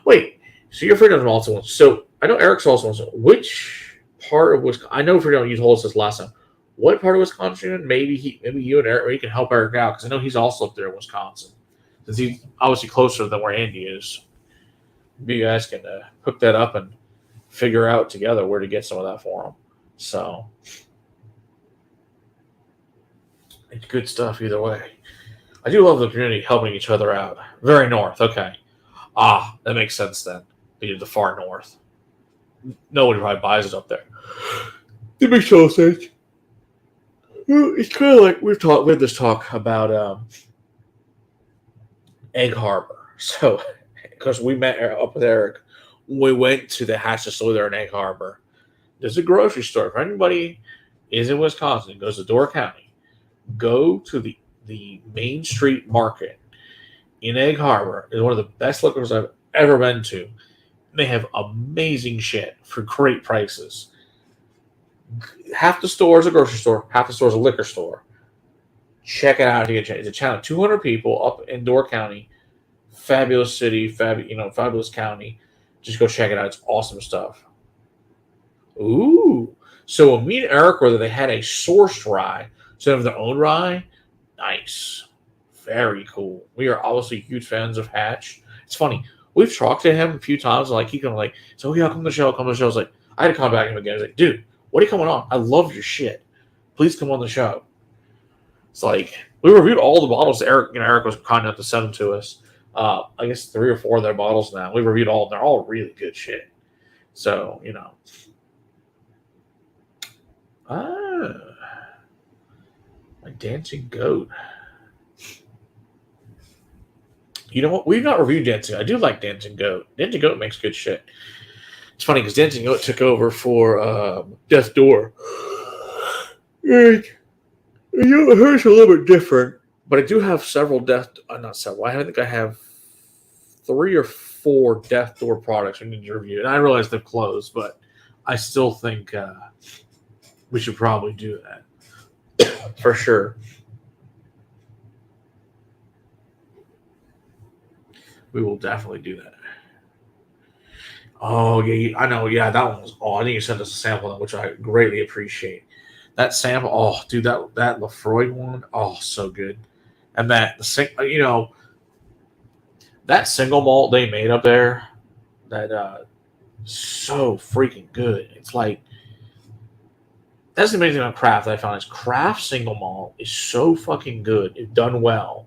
Wait, so you're Freedom also wants. So I know Eric's also wants. Which part of Wisconsin? I know Freedom you told us this last time. What part of Wisconsin? Maybe you and Eric, or you can help Eric out because I know he's also up there in Wisconsin, since he's obviously closer than where Andy is. Maybe you guys can hook that up and figure out together where to get some of that for him. So it's good stuff either way. I do love the community helping each other out. Very north, okay. That makes sense then. They did the far north. Nobody probably buys it up there. It makes total sense. It's kind of like we had this talk about Egg Harbor. So, because we met up with Eric, we went to the hatch distillery there in Egg Harbor. There's a grocery store. If anybody is in Wisconsin, goes to Door County, go to the Main Street Market in Egg Harbor. It's one of the best liquors I've ever been to. They have amazing shit for great prices. Half the store is a grocery store, half the store is a liquor store. Check it out. It's a town of 200 people up in Door County. Fabulous city, fabulous county. Just go check it out. It's awesome stuff. Ooh, So when me and Eric were there, they had a sourced rye instead of their own rye. Nice. Very cool. We are obviously huge fans of Hatch. It's funny. We've talked to him a few times. Like, he kind of like, so yeah, come to the show, come to the show. I was like, I had to contact him again. I was like, dude, what are you coming on? I love your shit. Please come on the show. It's like, we reviewed all the bottles. Eric was kind enough to send them to us. I guess 3 or 4 of their bottles now. We reviewed all of them. They're all really good shit. So, my dancing goat. You know what? We've not reviewed Dancing. I do like Dancing Goat. Dancing Goat makes good shit. It's funny because Dancing Goat took over for Death Door. And, hers a little bit different. But I do have several not several. I think I have 3 or 4 Death Door products we need to review. And I realize they've closed, but I still think we should probably do that. For sure. We will definitely do that. Oh, yeah, I know. Yeah, that one was. Oh, I think you sent us a sample, which I greatly appreciate. That sample, oh, dude, that Lefroy one, oh, so good. And that single malt they made up there, that so freaking good. It's like, that's the amazing thing about craft that I found is craft single malt is so fucking good if done well.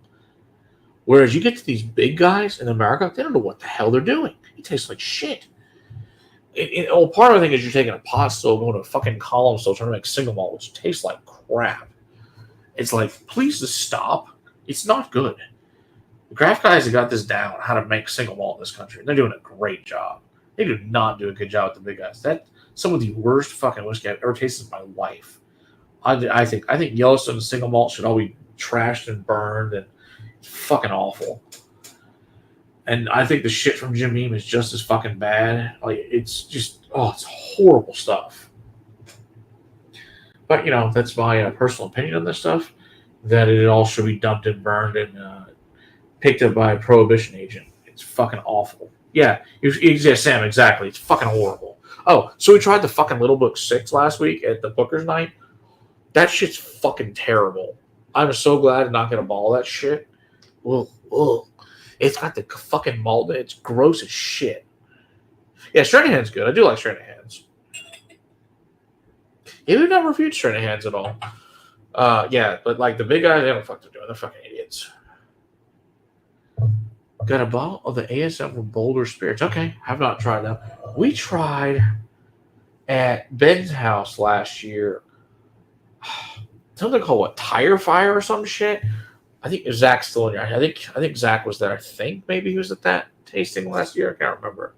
Whereas you get to these big guys in America, they don't know what the hell they're doing. It tastes like shit. Part of the thing is you're taking a pot still, going to a fucking column still, trying to make single malt, which tastes like crap. It's like, please just stop. It's not good. The craft guys have got this down, how to make single malt in this country. And they're doing a great job. They do not do a good job with the big guys. That's some of the worst fucking whiskey I've ever tasted in my life. I think Yellowstone single malt should all be trashed and burned and fucking awful. And I think the shit from Jim Beam is just as fucking bad. Like, it's just, it's horrible stuff. But, that's my personal opinion on this stuff, that it all should be dumped and burned and picked up by a prohibition agent. It's fucking awful. Yeah, Sam, exactly. It's fucking horrible. Oh, so we tried the fucking Little Book 6 last week at the Booker's Night. That shit's fucking terrible. I'm so glad to not get a ball of that shit. Ugh. It's got the fucking malt. It's gross as shit. Yeah, Stranahan's good. I do like Stranahan's. Yeah, we've never reviewed Stranahan's at all. Yeah, but like the big guys, they don't know what they're doing. They're fucking idiots. Got a bottle of the ASM from Boulder Spirits. Okay, have not tried that. We tried at Ben's house last year. Something called Tire Fire or some shit. I think Zach's still in here. I think Zach was there. I think maybe he was at that tasting last year. I can't remember.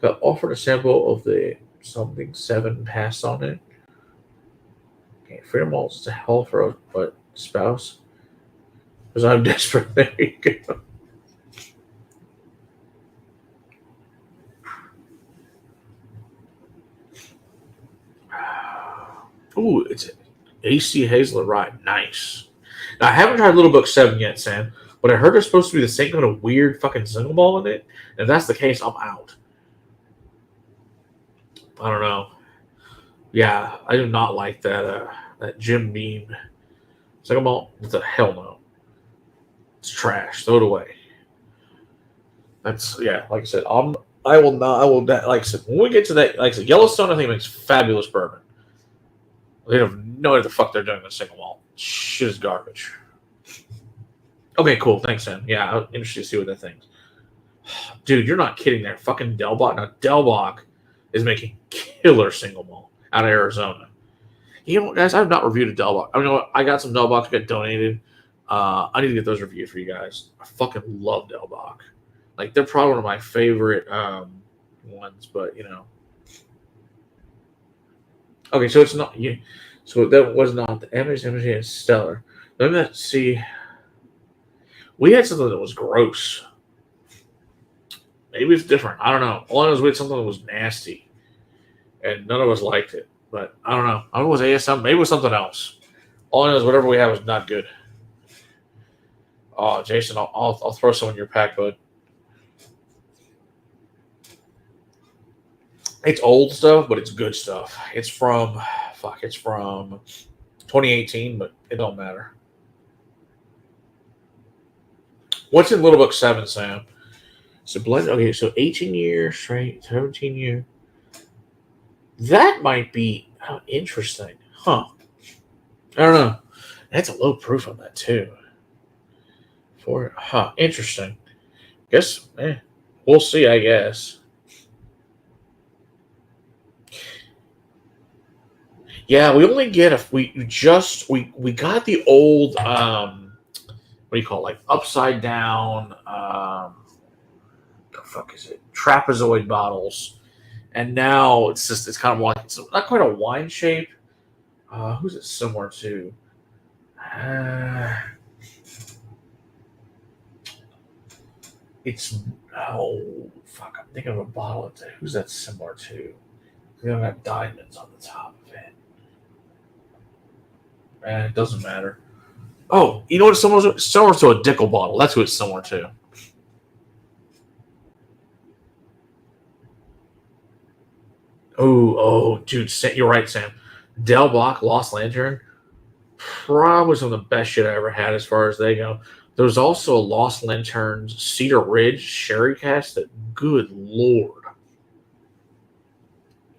Got offered a sample of the something 7 passed on it. Okay, Freedom Malt's a hell for a spouse. Because I'm desperate. There you go. Ooh, it's AC Hazelnut Rye. Nice. Now, I haven't tried Little Book 7 yet, Sam, but I heard there's supposed to be the same kind of weird fucking single malt in it. And if that's the case, I'm out. I don't know. Yeah, I do not like that Jim Beam single malt. It's a hell no. It's trash. Throw it away. That's, yeah, like I said, like I said, when we get to that, like I said, Yellowstone, I think makes fabulous bourbon. They have no idea what the fuck they're doing with single malt. Shit is garbage. Okay, cool. Thanks, Sam. Yeah, I'm interested to see what that thinks. Dude, you're not kidding there. Fucking Delbach. Now, Delbach is making killer single malt out of Arizona. You know, guys, I have not reviewed a Delbach. I mean, I got some Delbach to get donated. I need to get those reviewed for you guys. I fucking love Delbach. Like, they're probably one of my favorite ones, but, Okay, so it's not. So that was not the MSG is stellar. Let me see. We had something that was gross. Maybe it's different. I don't know. All I know is we had something that was nasty, and none of us liked it. But I don't know. I don't know if it was ASM. Maybe it was something else. All I know is whatever we had was not good. Oh, Jason, I'll throw some in your pack, bud. It's old stuff, but it's good stuff. It's from 2018, but it don't matter. What's in Little Book 7, Sam? So blend. Okay, so 18 years straight, 17 year. That might be interesting, huh? I don't know. That's a low proof on that too. Interesting. Guess, we'll see. I guess. Yeah, we only get we got the old what do you call it, like upside down the fuck is it, trapezoid bottles, and now it's kind of like it's not quite a wine shape. Who's it similar to? It's fuck, I'm thinking of a bottle. Who's that similar to? They don't have diamonds on the top of it. It doesn't matter. Oh, you know what? It's similar to a Dickel bottle. That's what it's similar to. Oh, dude, you're right, Sam. Del Block Lost Lantern, probably some of the best shit I ever had as far as they go. There's also a Lost Lanterns Cedar Ridge Sherry Cask that, good lord.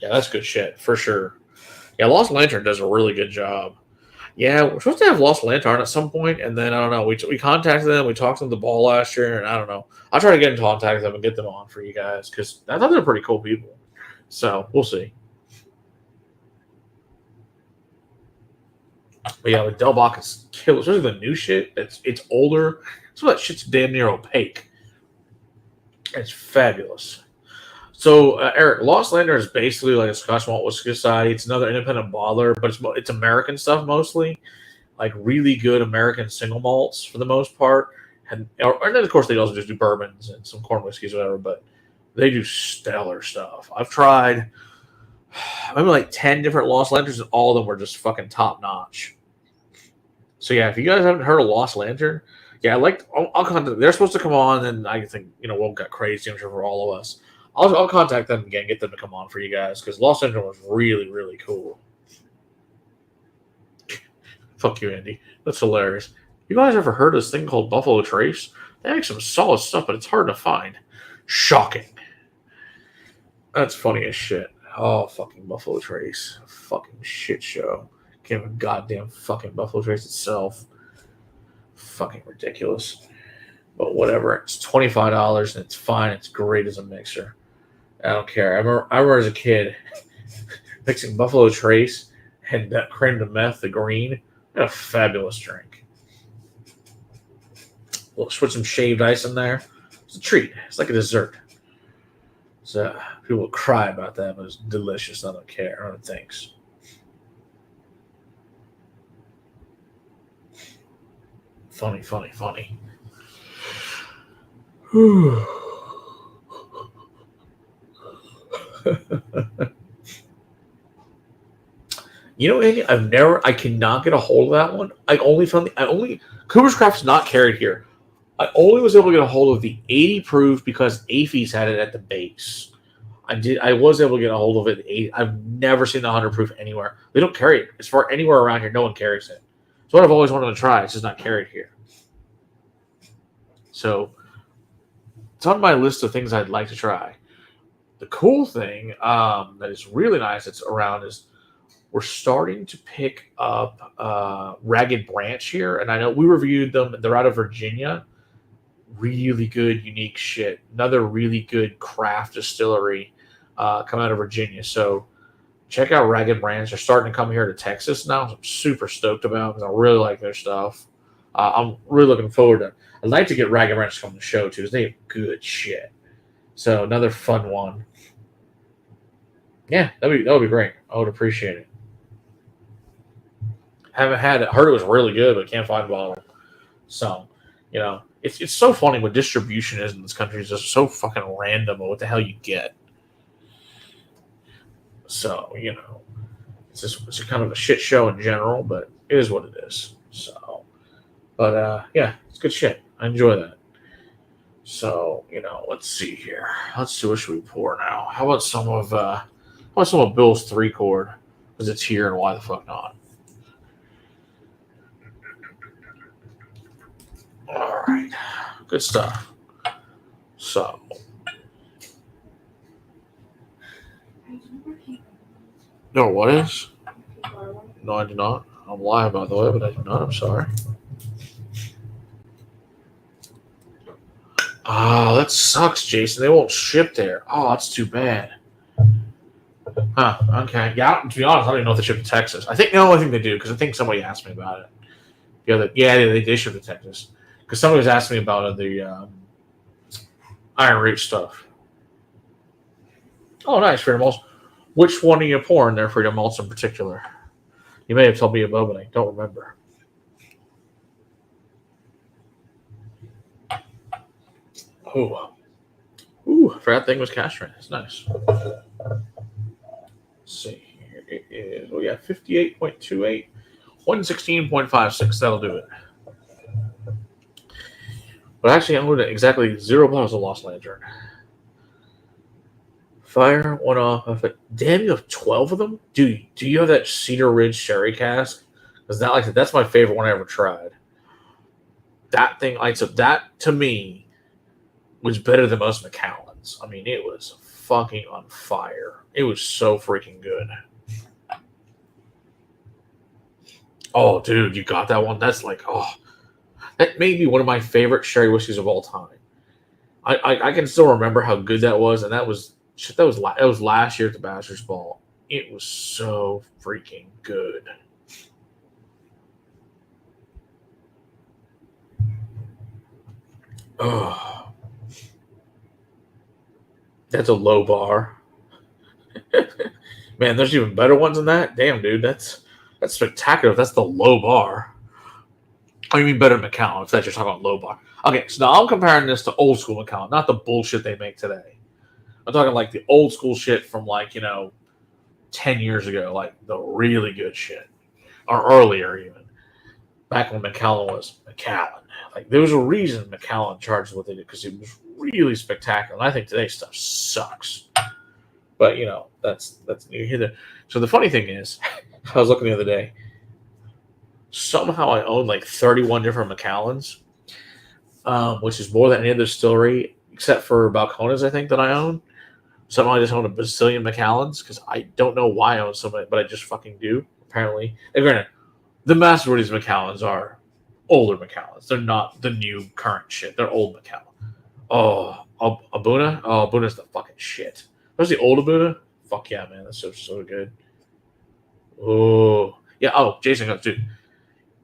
Yeah, that's good shit, for sure. Yeah, Lost Lantern does a really good job. Yeah, we're supposed to have Lost Lantern at some point, and then, I don't know, we contacted them, we talked to them at the ball last year, and I don't know. I'll try to get in contact with them and get them on for you guys, because I thought they're pretty cool people. So, we'll see. But yeah, Del Bach is killer. Especially the new shit. It's older. Some of that shit's damn near opaque. It's fabulous. So, Eric, Lost Lantern is basically like a Scotch Malt Whiskey Society. It's another independent bottler, but it's American stuff mostly. Like really good American single malts for the most part. And then, of course, they also just do bourbons and some corn whiskeys or whatever, but they do stellar stuff. I've tried maybe like 10 different Lost Lanterns, and all of them were just fucking top notch. So yeah, if you guys haven't heard of Lost Lantern, yeah, I'll contact. They're supposed to come on, and I think we'll get crazy. I'm sure for all of us. I'll contact them again, get them to come on for you guys, because Lost Lantern was really, really cool. Fuck you, Andy. That's hilarious. You guys ever heard of this thing called Buffalo Trace? They make some solid stuff, but it's hard to find. Shocking. That's funny as shit. Oh, fucking Buffalo Trace. Fucking shit show. Can't even goddamn fucking Buffalo Trace itself. Fucking ridiculous. But whatever. It's $25 and it's fine. It's great as a mixer. I don't care. I remember as a kid mixing Buffalo Trace and that creme de meth, the green. A fabulous drink. We'll put some shaved ice in there. It's a treat. It's like a dessert. So people will cry about that, but it's delicious. I don't care. I don't think. Funny. Andy, I cannot get a hold of that one. Cooper's Craft's not carried here. I only was able to get a hold of the 80 proof because AFES had it at the base. I was able to get a hold of it. I've never seen the 100 proof anywhere. They don't carry it. As far anywhere around here, no one carries it. It's what I've always wanted to try. It's just not carried here. So it's on my list of things I'd like to try. The cool thing that is really nice that's around is we're starting to pick up Ragged Branch here. And I know we reviewed them. They're out of Virginia. Really good, unique shit. Another really good craft distillery come out of Virginia. So check out Ragged Branch. They're starting to come here to Texas now. I'm super stoked about because I really like their stuff. I'm really looking forward to it. I'd like to get Ragged Branch to come to the show too because they have good shit. So another fun one. Yeah, that would be great. I would appreciate it. Haven't had it. Heard it was really good, but can't find a bottle. So, it's so funny what distribution is in this country. It's just so fucking random what the hell you get. So, it's kind of a shit show in general, but it is what it is. So, but yeah, it's good shit. I enjoy that. So, let's see here. Let's see what should we pour now. How about some of Bill's 3-chord? Because it's here and why the fuck not? All right. Good stuff. So, no, what is? No, I do not. I'm lying, by the way, but I do not. I'm sorry. Oh, that sucks, Jason. They won't ship there. Oh, that's too bad. Huh. Okay. Yeah. To be honest, I don't even know if they ship to Texas. I think they do because I think somebody asked me about it. They ship to Texas because somebody was asking me about the Iron Reach stuff. Oh, nice, Freedom Malts. Which one are you pouring there, Freedom Malts, in particular? You may have told me above, but I don't remember. Ooh, I forgot that thing was castrated. That's nice. Let's see here. It is, 58.28, 116.56. That'll do it. But actually, I'm going to exactly 0 bottles of Lost Lantern. Fire went off. Damn, you have 12 of them? Do you have that Cedar Ridge Sherry cask? Because that's my favorite one I ever tried. That thing, that to me was better than most Macallans. I mean, it was fucking on fire. It was so freaking good. Oh, dude, you got that one? That's like, that may be one of my favorite sherry whiskeys of all time. I can still remember how good that was, and that was last year at the Bachelor's Ball. It was so freaking good. Oh, that's a low bar. Man, there's even better ones than that. Damn, dude, that's spectacular. That's the low bar. Oh, you mean better Macallan? If that's you're talking about low bar. Okay, so now I'm comparing this to old school Macallan, not the bullshit they make today. I'm talking like the old school shit from 10 years ago, like the really good shit, or earlier even. Back when Macallan was Macallan. Like there was a reason Macallan charged what they did because it was really spectacular. And I think today's stuff sucks. But that's neither here nor there. So the funny thing is, I was looking the other day. Somehow I own like 31 different Macallans, which is more than any other distillery except for Balcones, I think, that I own. Somehow I just own a bazillion Macallans because I don't know why I own so many, but I just fucking do, apparently. And granted, the majority of these Macallans are older Macallans. They're not the new current shit. They're old Macallan. Oh, Abuna? Oh, Abuna's the fucking shit. Where's the old Abuna? Fuck yeah, man. That's so good. Oh, yeah. Oh, Jason, dude.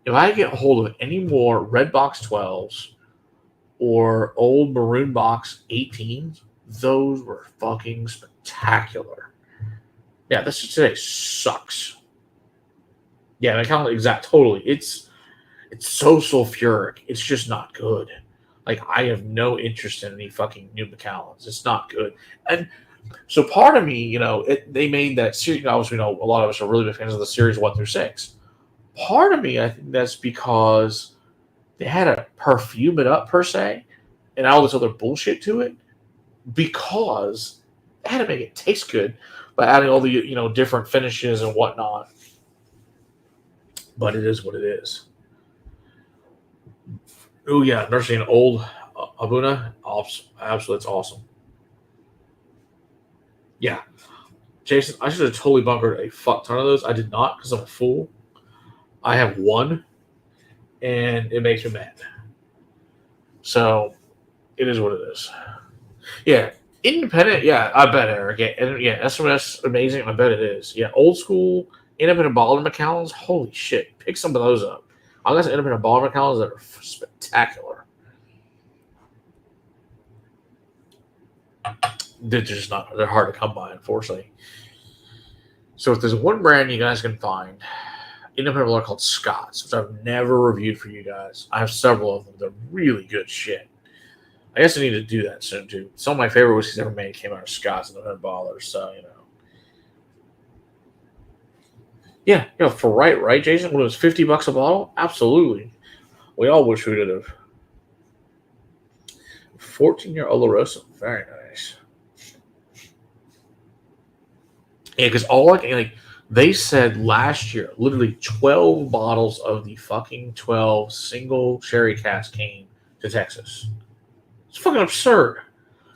If I get a hold of any more Red Box 12s or old Maroon Box 18s, those were fucking spectacular. Yeah, this today sucks. Yeah, totally. It's so sulfuric. It's just not good. Like, I have no interest in any fucking new Macallans. It's not good. And so part of me, they made that series. Obviously, a lot of us are really big fans of the series 1 through 6. Part of me, I think that's because they had to perfume it up per se, and all this other bullshit to it, because they had to make it taste good by adding all the different finishes and whatnot. But it is what it is. Oh yeah, nursing an old Abuna, absolutely, it's awesome. Yeah, Jason, I should have totally bunkered a fuck ton of those. I did not because I'm a fool. I have one, and it makes me mad. So, it is what it is. Yeah, independent. Yeah, I bet, Eric. Yeah, SMS, amazing. I bet it is. Yeah, old school independent baller Macallans. Holy shit! Pick some of those up. I got some independent baller Macallans that are spectacular. They're just not. They're hard to come by, unfortunately. So, if there's one brand you guys can find, independent baller called Scott's, which I've never reviewed for you guys. I have several of them. They're really good shit. I guess I need to do that soon too. Some of my favorite whiskeys ever made came out of Scott's and independent ballers. So yeah, for right, Jason. When it was $50 a bottle, absolutely. We all wish we would have. 14-year Oloroso. Very nice. Yeah, because they said last year, literally 12 bottles of the fucking 12 single sherry cask came to Texas. It's fucking absurd.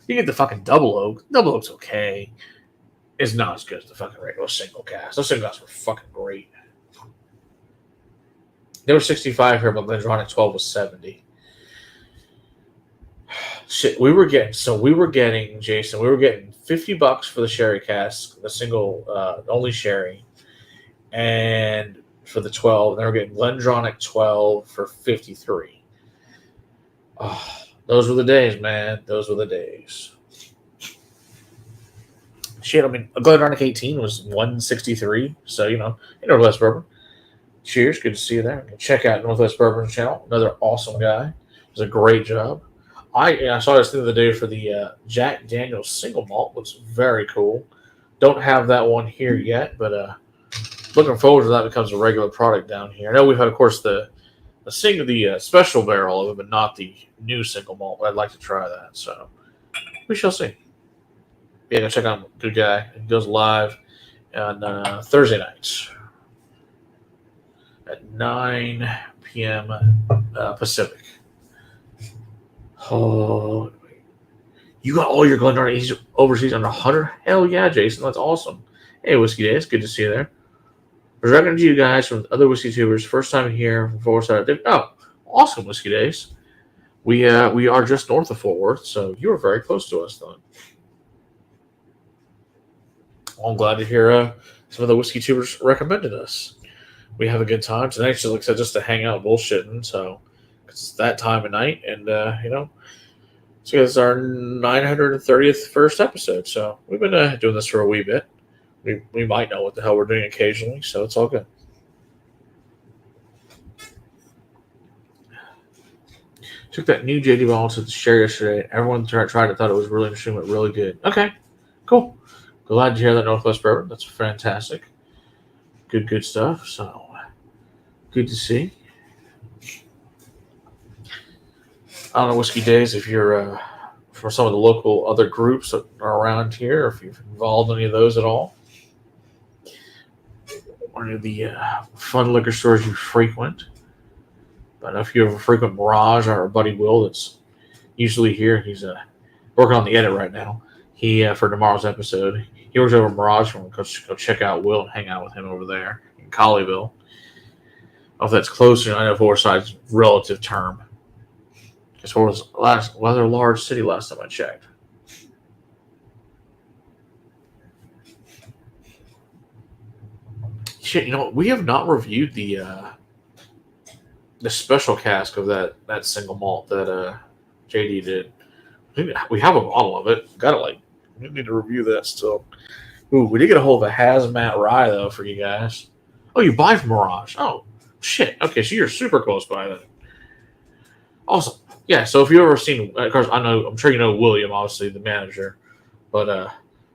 You get the fucking double oak. Double oak's okay. It's not as good as the fucking regular single cask. Those single casks were fucking great. They were 65 here, but Glendronach 12 was 70. Shit, we were getting Jason. We were getting $50 for the sherry cask, the single, only sherry, and for the 12, and they were getting Glendronach 12 for 53. Oh, those were the days, man. Those were the days. Shit, I mean, a Glendronach 18 was 163, so Northwest Bourbon. Cheers, good to see you there. Check out Northwest Bourbon channel. Another awesome guy. Does a great job. I saw this the other day for the Jack Daniel's single malt. Looks very cool. Don't have that one here yet, but looking forward to that becomes a regular product down here. I know we've had, of course, the special barrel of it, but not the new single malt. I'd like to try that, so we shall see. Yeah, go check out him. Good guy. He goes live on Thursday nights at 9 p.m. Pacific. Oh, you got all your Glendronach overseas under 100? Hell yeah, Jason. That's awesome. Hey, Whiskey Days. Good to see you there. I was recommending to you guys from other whiskey tubers. First time here from Fort Worth. Oh, awesome, Whiskey Days. We are just north of Fort Worth, so you are very close to us, though. Well, I'm glad to hear some of the whiskey tubers recommended us. We have a good time tonight. Just like I said, just to hang out bullshitting. So it's that time of night, and so it's our 930th first episode. So we've been doing this for a wee bit. We might know what the hell we're doing occasionally, so it's all good. Took that new JD bottle to the share yesterday. Everyone tried it, thought it was really interesting, but really good. Okay, cool. Glad to hear that Northwest Bourbon. That's fantastic. Good stuff. So good to see. I don't know, Whiskey Days, if you're from some of the local other groups that are around here, or if you've involved any of those at all. Or any of the fun liquor stores you frequent. But if you ever frequent Mirage, our buddy Will, that's usually here, he's working on the edit right now. He for tomorrow's episode, he works over at Mirage. Go check out Will and hang out with him over there in Colleyville. I don't know if that's closer. I know Forsyth's relative term. Because Fort was rather large city last time I checked. Shit, we have not reviewed the special cask of that single malt that JD did. We have a bottle of it. We need to review that still. Ooh, we did get a hold of a hazmat rye though for you guys. Oh, you buy from Mirage? Oh, shit. Okay, so you're super close by then. Awesome. Yeah. So if you ever seen, of course, I'm sure you know William, obviously the manager, but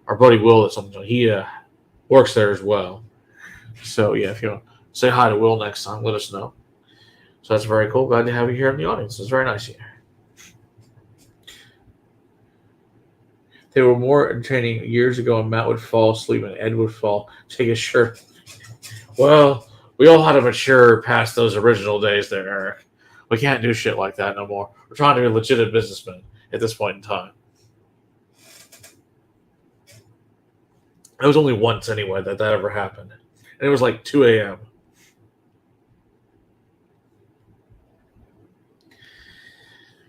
our buddy Will, he works there as well. So yeah, if you want to say hi to Will next time, let us know. So that's very cool. Glad to have you here in the audience. It's very nice here. They were more entertaining years ago, and Matt would fall asleep and Ed would fall. Take his shirt. Well, we all had to mature past those original days there, Eric. We can't do shit like that no more. We're trying to be legitimate businessmen at this point in time. It was only once anyway that ever happened. And it was like 2 a.m.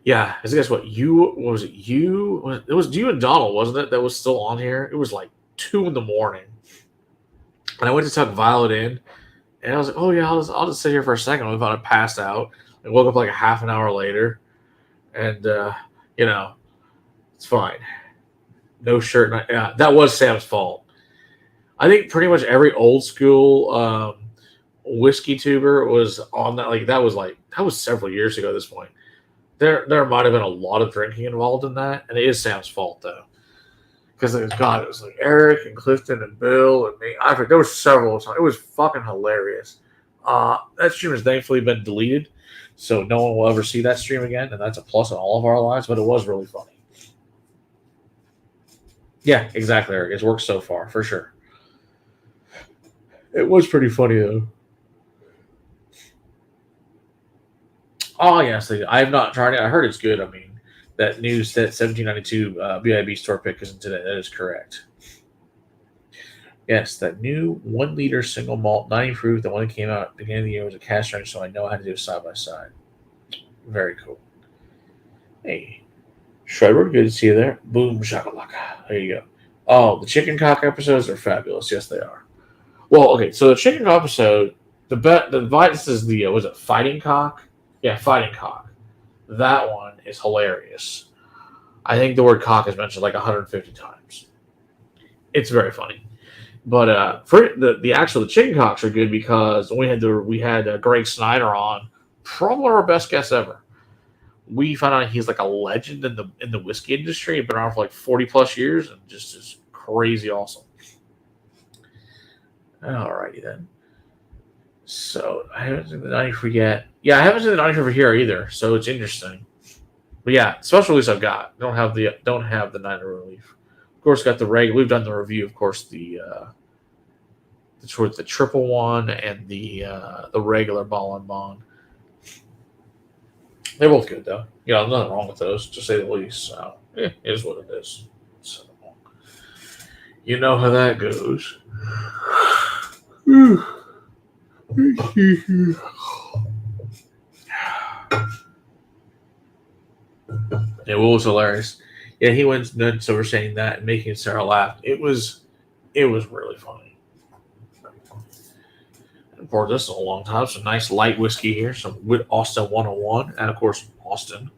Yeah, I guess what you it was you and Donald, wasn't it? That was still on here. It was like 2 a.m, and I went to tuck Violet in, and I was like, "Oh yeah, I'll just sit here for a second." I thought I passed out, and woke up like a half an hour later, and it's fine. No shirt. Yeah, that was Sam's fault. I think pretty much every old school whiskey tuber was on that. That was several years ago at this point. There might have been a lot of drinking involved in that, and it is Sam's fault though, because it was like Eric and Clifton and Bill and me. I think there were several times. It was fucking hilarious. That stream has thankfully been deleted, So no one will ever see that stream again, and that's a plus in all of our lives. But it was really funny. Yeah, exactly, Eric. It's worked so far for sure. It was pretty funny though. Oh yes, I have not tried it. I heard it's good. I mean, that news that 1792 BIB store pick isn't today. That is correct. Yes, that new 1 liter single malt 90 proof, the one that came out at the beginning of the year was a cast strength, so I know how to do it side by side. Very cool. Hey, Shredward, good to see you there. Boom shakalaka. There you go. Oh, the chicken cock episodes are fabulous. Yes, they are. Well, okay, so the chicken cock episode, this is the was it fighting cock? Yeah, fighting cock. That one is hilarious. I think the word cock is mentioned like 150 times. It's very funny. But for the chicken cocks are good because we had Greg Snyder on, probably our best guest ever. We found out he's like a legend in the whiskey industry, been around for like 40+ years, and just is crazy awesome. Alrighty then. So I haven't seen the 93 yet. Yeah, I haven't seen the 93 here either, so it's interesting. But yeah, special release I've got. Don't have the 90 relief. Of course, got the regular. We've done the review, of course, the triple one and the regular ball and bond. They're both good though. You know, nothing wrong with those, to say the least. So yeah, it is what it is. So you know how that goes. Yeah, what was hilarious? Yeah, he went nuts over saying that and making Sarah laugh. It was really funny. And for this is a long time. Some nice light whiskey here. Some with Austin 101, and of course Austin.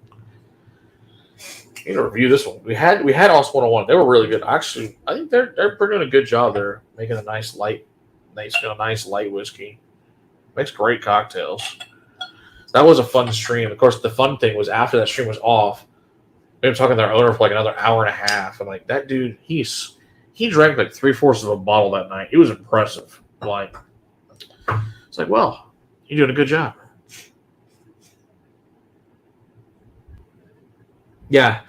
You know, review this one. We had Austin 101. They were really good. Actually, I think they're doing a good job there, making a nice light whiskey. Makes great cocktails. That was a fun stream. Of course, the fun thing was after that stream was off, we were talking to their owner for like another hour and a half. And like that dude, he drank like 3/4 of a bottle that night. It was impressive. Like it's like, well, you're doing a good job. Yeah,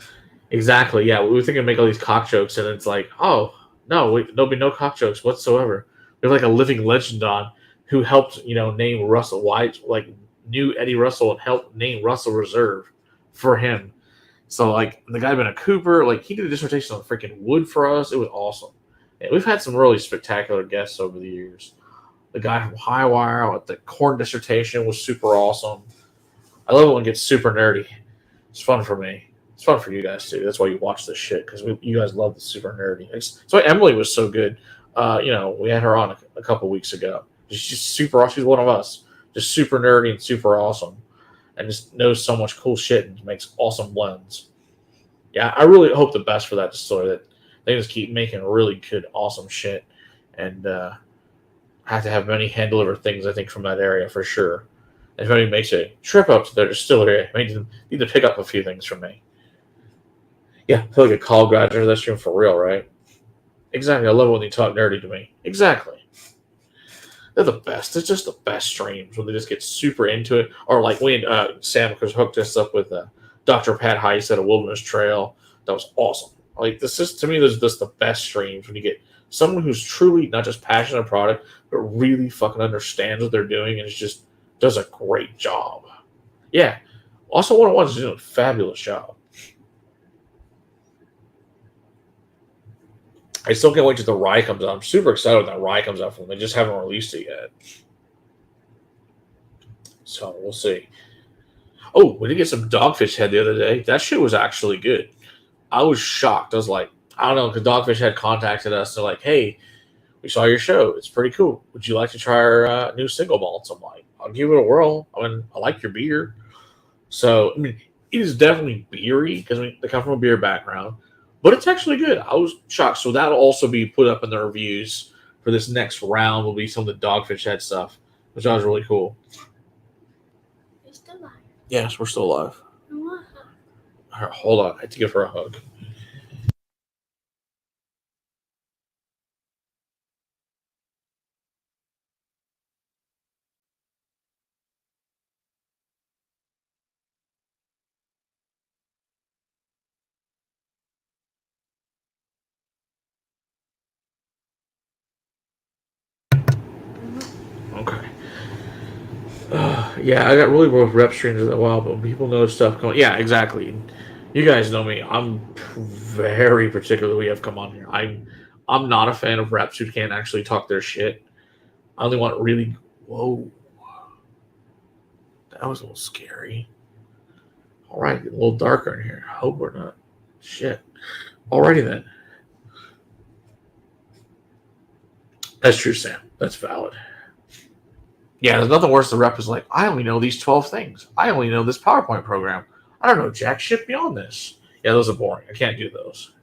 exactly. Yeah, we were thinking of making all these cock jokes, and it's like, oh no, there'll be no cock jokes whatsoever. We have like a living legend on who helped, name Russell White, like knew Eddie Russell and helped name Russell Reserve for him. So like the guy been a Cooper, like he did a dissertation on freaking wood for us. It was awesome. And we've had some really spectacular guests over the years. The guy from Highwire with the corn dissertation was super awesome. I love it when it gets super nerdy. It's fun for me. It's fun for you guys too. That's why you watch this shit, because you guys love the super nerdy. That's why Emily was so good. We had her on a couple weeks ago. She's super awesome. She's one of us. Just super nerdy and super awesome. And just knows so much cool shit and makes awesome blends. Yeah, I really hope the best for that distillery, that they just keep making really good, awesome shit. And have to have many hand-delivered things, I think, from that area for sure. And if anybody makes a trip up to their distillery, I need to pick up a few things from me. Yeah, I feel like a college graduate of that stream for real, right? Exactly. I love it when they talk nerdy to me. Exactly. They're the best. It's just the best streams when they just get super into it. Or like when Sam hooked us up with Dr. Pat Heiss at a Wilderness Trail. That was awesome. Like this is, to me, this is just the best streams when you get someone who's truly not just passionate about product, but really fucking understands what they're doing and just does a great job. Yeah. Also, 101 is doing a fabulous job. I still can't wait till the rye comes out. I'm super excited when that rye comes out for them. They just haven't released it yet. So we'll see. Oh, we did get some Dogfish Head the other day. That shit was actually good. I was shocked. I was like, I don't know, because Dogfish Head contacted us. They're like, hey, we saw your show. It's pretty cool. Would you like to try our new single malts? I'm like, I'll give it a whirl. I mean, I like your beer. So, I mean, it is definitely beery because they come from a beer background. But it's actually good. I was shocked. So that'll also be put up in the reviews for this next round. Will be some of the Dogfish Head stuff, which I was really cool.
You're still alive.
Yes, we're still alive.
All
right, hold on. I have to give her a hug. Yeah, I got really bored with rep streams for a while, but when people know stuff going, yeah, exactly. You guys know me. I'm very particular we have come on here. I'm not a fan of reps who can't actually talk their shit. I only want really. Whoa, that was a little scary. All right, getting a little darker in here. Hope we're not. Shit. Alrighty then. That's true, Sam. That's valid. Yeah, there's nothing worse than rep is like, I only know these 12 things. I only know this PowerPoint program. I don't know jack shit beyond this. Yeah, those are boring. I can't do those.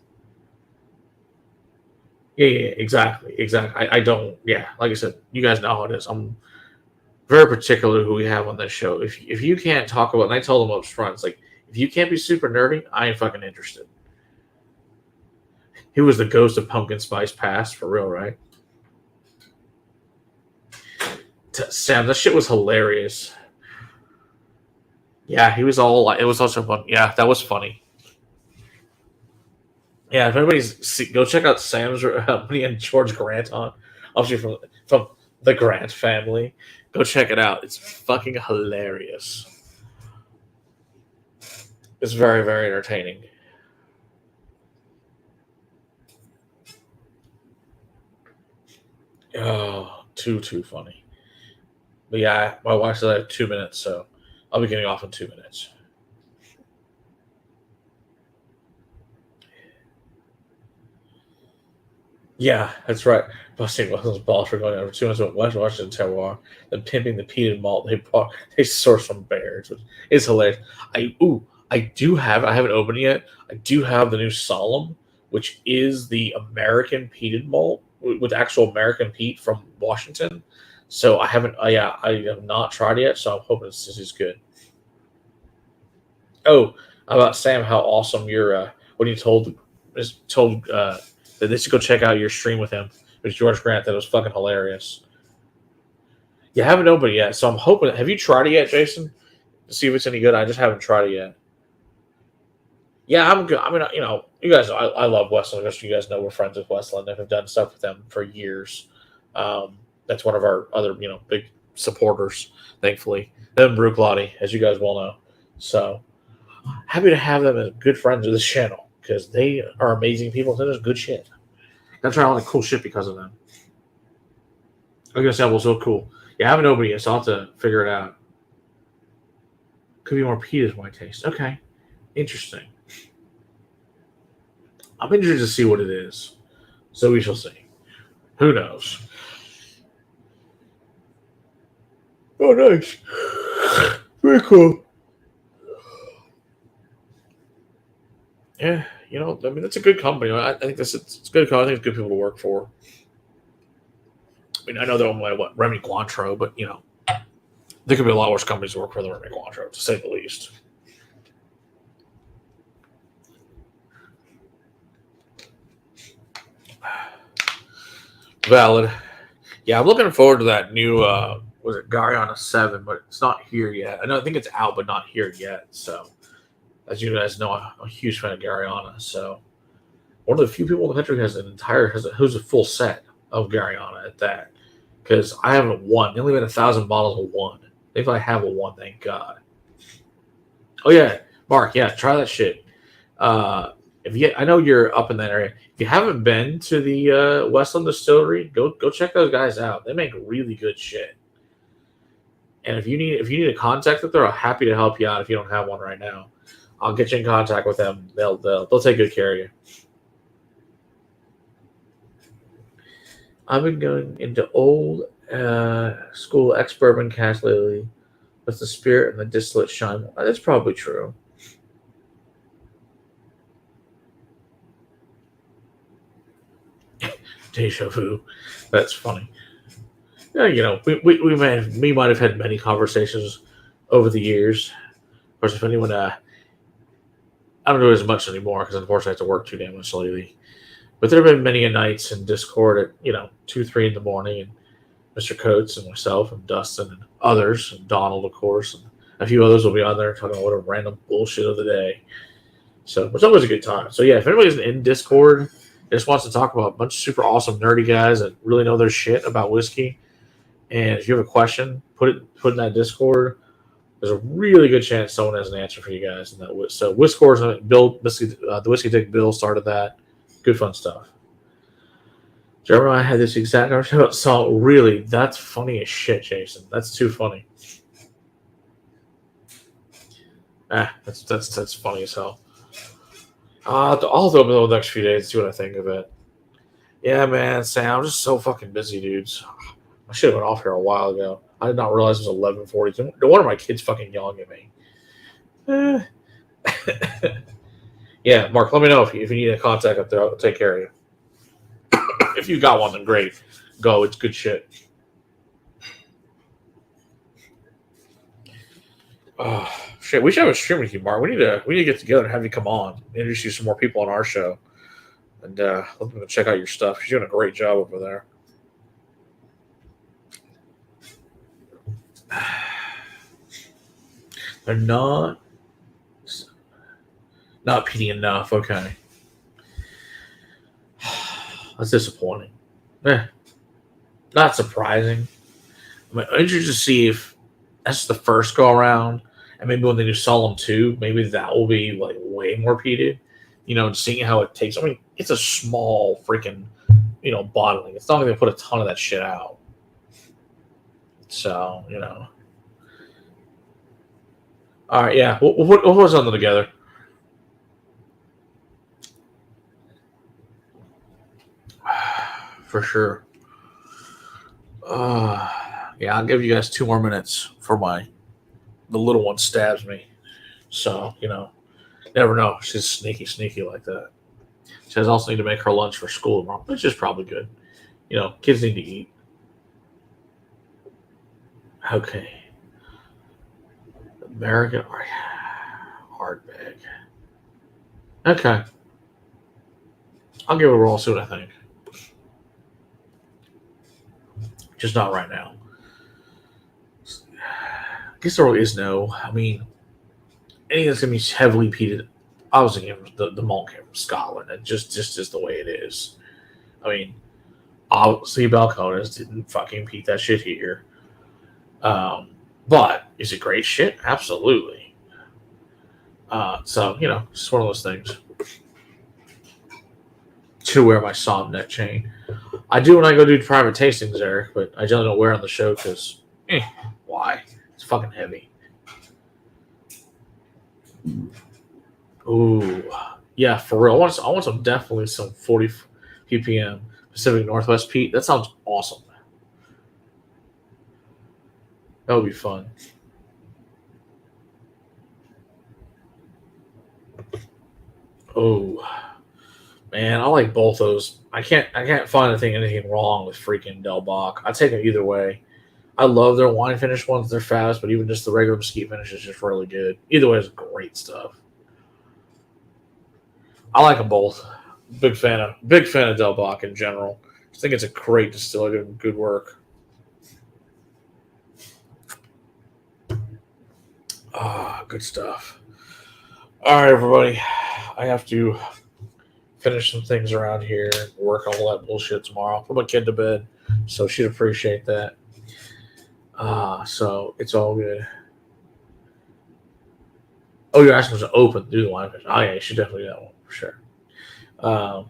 Yeah, exactly. I don't, yeah, like I said, you guys know how it is. I'm very particular who we have on this show. If you can't talk about, and I told them up front, it's like, if you can't be super nerdy, I ain't fucking interested. He was the ghost of Pumpkin Spice Past, for real, right? Sam, that shit was hilarious. Yeah, he was all like, it was also fun. Yeah, that was funny. Yeah, if anybody's go check out Sam's me and George Grant on, obviously from the Grant family. Go check it out. It's fucking hilarious. It's very, very entertaining. Oh, too funny. But yeah, my wife said I have 2 minutes, so I'll be getting off in 2 minutes. Yeah, that's right. Busting Weston's balls for going over 2 months with West Washington terroir, then pimping the peated malt they source from bears, which is hilarious. I haven't opened it yet. I do have the new Solemn, which is the American peated malt with actual American peat from Washington. So I haven't. I have not tried it yet. So I'm hoping this is good. Oh, about Sam, how awesome your when you told that they should go check out your stream with him with George Grant. That was fucking hilarious. You haven't opened it yet, so I'm hoping. Have you tried it yet, Jason? To see if it's any good. I just haven't tried it yet. Yeah, I'm good. I mean, you guys know I love Westland. You guys know we're friends with Westland and have done stuff with them for years. That's one of our other, big supporters, thankfully. Them and Brooke Lottie, as you guys well know. So happy to have them as good friends of this channel because they are amazing people. They're just good shit. Got to try all the cool shit because of them. I was going to say, well, so cool. Yeah, I haven't opened it yet, so I'll have to figure it out. Could be more peated is my taste. Okay. Interesting. I'm interested to see what it is. So we shall see. Who knows? Oh, nice. Very cool. Yeah, it's a good company. I think it's a good company. I think it's good people to work for. I mean, I know they're owned by Remy Cointreau, but there could be a lot worse companies to work for than Remy Cointreau, to say the least. Valid. Yeah, I'm looking forward to that new was it Gariana 7, but it's not here yet. I think it's out, but not here yet. So, as you guys know, I'm a huge fan of Gariana. So, one of the few people in the country has a full set of Gariana at that. Because I haven't won. They only made 1,000 bottles of one. If I have a one, thank God. Oh yeah, Mark. Yeah, try that shit. I know you're up in that area. If you haven't been to the Westland Distillery, go check those guys out. They make really good shit. And if you need a contact with them, I'm happy to help you out if you don't have one right now. I'll get you in contact with them. They'll take good care of you. I've been going into old school ex-bourbon cask lately with the spirit and the distillate shine. That's probably true. Deja vu. That's funny. Yeah, we might have had many conversations over the years. Of course, if anyone, I don't do it as much anymore because unfortunately I have to work too damn much lately. But there have been many nights in Discord at 2, 3 in the morning, and Mr. Coates and myself and Dustin and others, and Donald, of course, and a few others will be on there talking about what a random bullshit of the day. So it's always a good time. So yeah, if anybody's in Discord, just wants to talk about a bunch of super awesome nerdy guys that really know their shit about whiskey. And if you have a question, put it in that Discord. there's a really good chance someone has an answer for you guys. So Whiskey's Bill, the Whiskey Dick Bill started that. Good fun stuff. Jeremiah had this exact conversation about salt. Really, that's funny as shit, Jason. That's too funny. That's funny as hell. I'll throw it over the next few days and see what I think of it. Yeah, man, Sam, I'm just so fucking busy, dudes. I should have been off here a while ago. I did not realize it was 11:42. No wonder my kids fucking yelling at me. Yeah, Mark, let me know if you need a contact up there. I'll take care of you. If you got one, then great. Go. It's good shit. Oh, shit. We should have a stream with you, Mark. We need to get together and have you come on. Introduce you to some more people on our show. And let them check out your stuff. You're doing a great job over there. They're not PD enough. Okay. That's disappointing. Not surprising. I'm interested to see if that's the first go around, and maybe when they do Solemn 2, maybe that will be like way more peated. Seeing how it takes. I mean, it's a small freaking, bottling. It's not going to put a ton of that shit out. So, All right, yeah. We'll put something together. For sure. Yeah, I'll give you guys 2 more minutes for the little one stabs me. So, never know. She's sneaky like that. She has also need to make her lunch for school tomorrow, which is probably good. Kids need to eat. Okay. American hard bag. Okay. I'll give it a roll, see what I think. Just not right now. I guess the rule is no. I mean, anything that's going to be heavily peated, obviously the malt came from Scotland. It just is the way it is. I mean, obviously Balcones didn't fucking peat that shit here. But is it great shit? Absolutely. So, it's one of those things. To wear my Somme neck chain. I do when I go do private tastings, Eric, but I generally don't wear it on the show because, why? It's fucking heavy. Ooh, yeah, for real. I want some 40 ppm Pacific Northwest peat. That sounds awesome. That would be fun. Oh, man, I like both those. I can't find anything wrong with freaking Del Bach. I take them either way. I love their wine finish ones. They're fast, but even just the regular mesquite finish is just really good. Either way is great stuff. I like them both. Big fan of Del Bach in general. I think it's a great distillery doing good work. Good stuff. All right, everybody. I have to finish some things around here, work on all that bullshit tomorrow. Put my kid to bed, so she'd appreciate that. So it's all good. Oh, you're asking to open, do the wine finish. Oh, yeah, you should definitely do that one for sure. So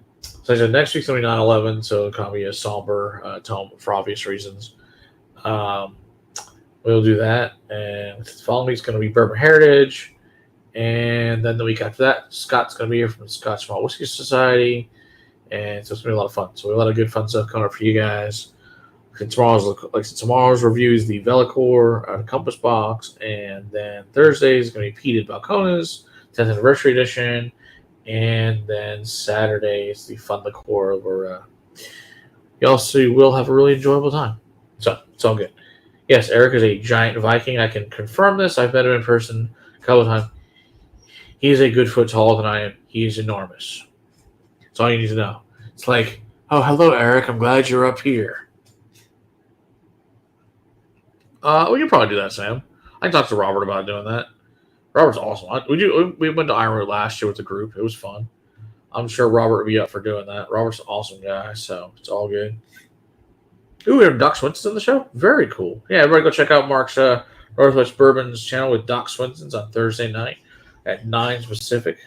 I said next week's going to be 9/11, so it'll be a somber tone for obvious reasons. We'll do that, and the following week's going to be Bourbon Heritage. And then the week after that, Scott's going to be here from the Scotch Malt Whiskey Society. And so it's going to be a lot of fun. So we have a lot of good fun stuff coming up for you guys. Tomorrow's review is the Velicor Compass Box. And then Thursday is going to be Peated Balcones, 10th Anniversary Edition. And then Saturday is the Fun Liqueur where you also will have a really enjoyable time. So it's all good. Yes, Eric is a giant Viking. I can confirm this. I've met him in person a couple of times. He is a good foot taller than I am. He is enormous. That's all you need to know. It's like, oh, hello, Eric. I'm glad you're up here. We can probably do that, Sam. I talked to Robert about doing that. Robert's awesome. We went to Ironwood last year with the group. It was fun. I'm sure Robert would be up for doing that. Robert's an awesome guy, so it's all good. Ooh, we have Doc Swinson on the show. Very cool. Yeah, everybody go check out Mark's Northwest Bourbon's channel with Doc Swenson's on Thursday night at 9 Pacific.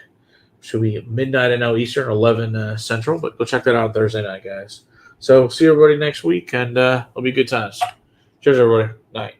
Should be midnight, I know, Eastern, 11 Central, but go check that out on Thursday night, guys. So see everybody next week, and it'll be good times. Cheers, everybody. Night.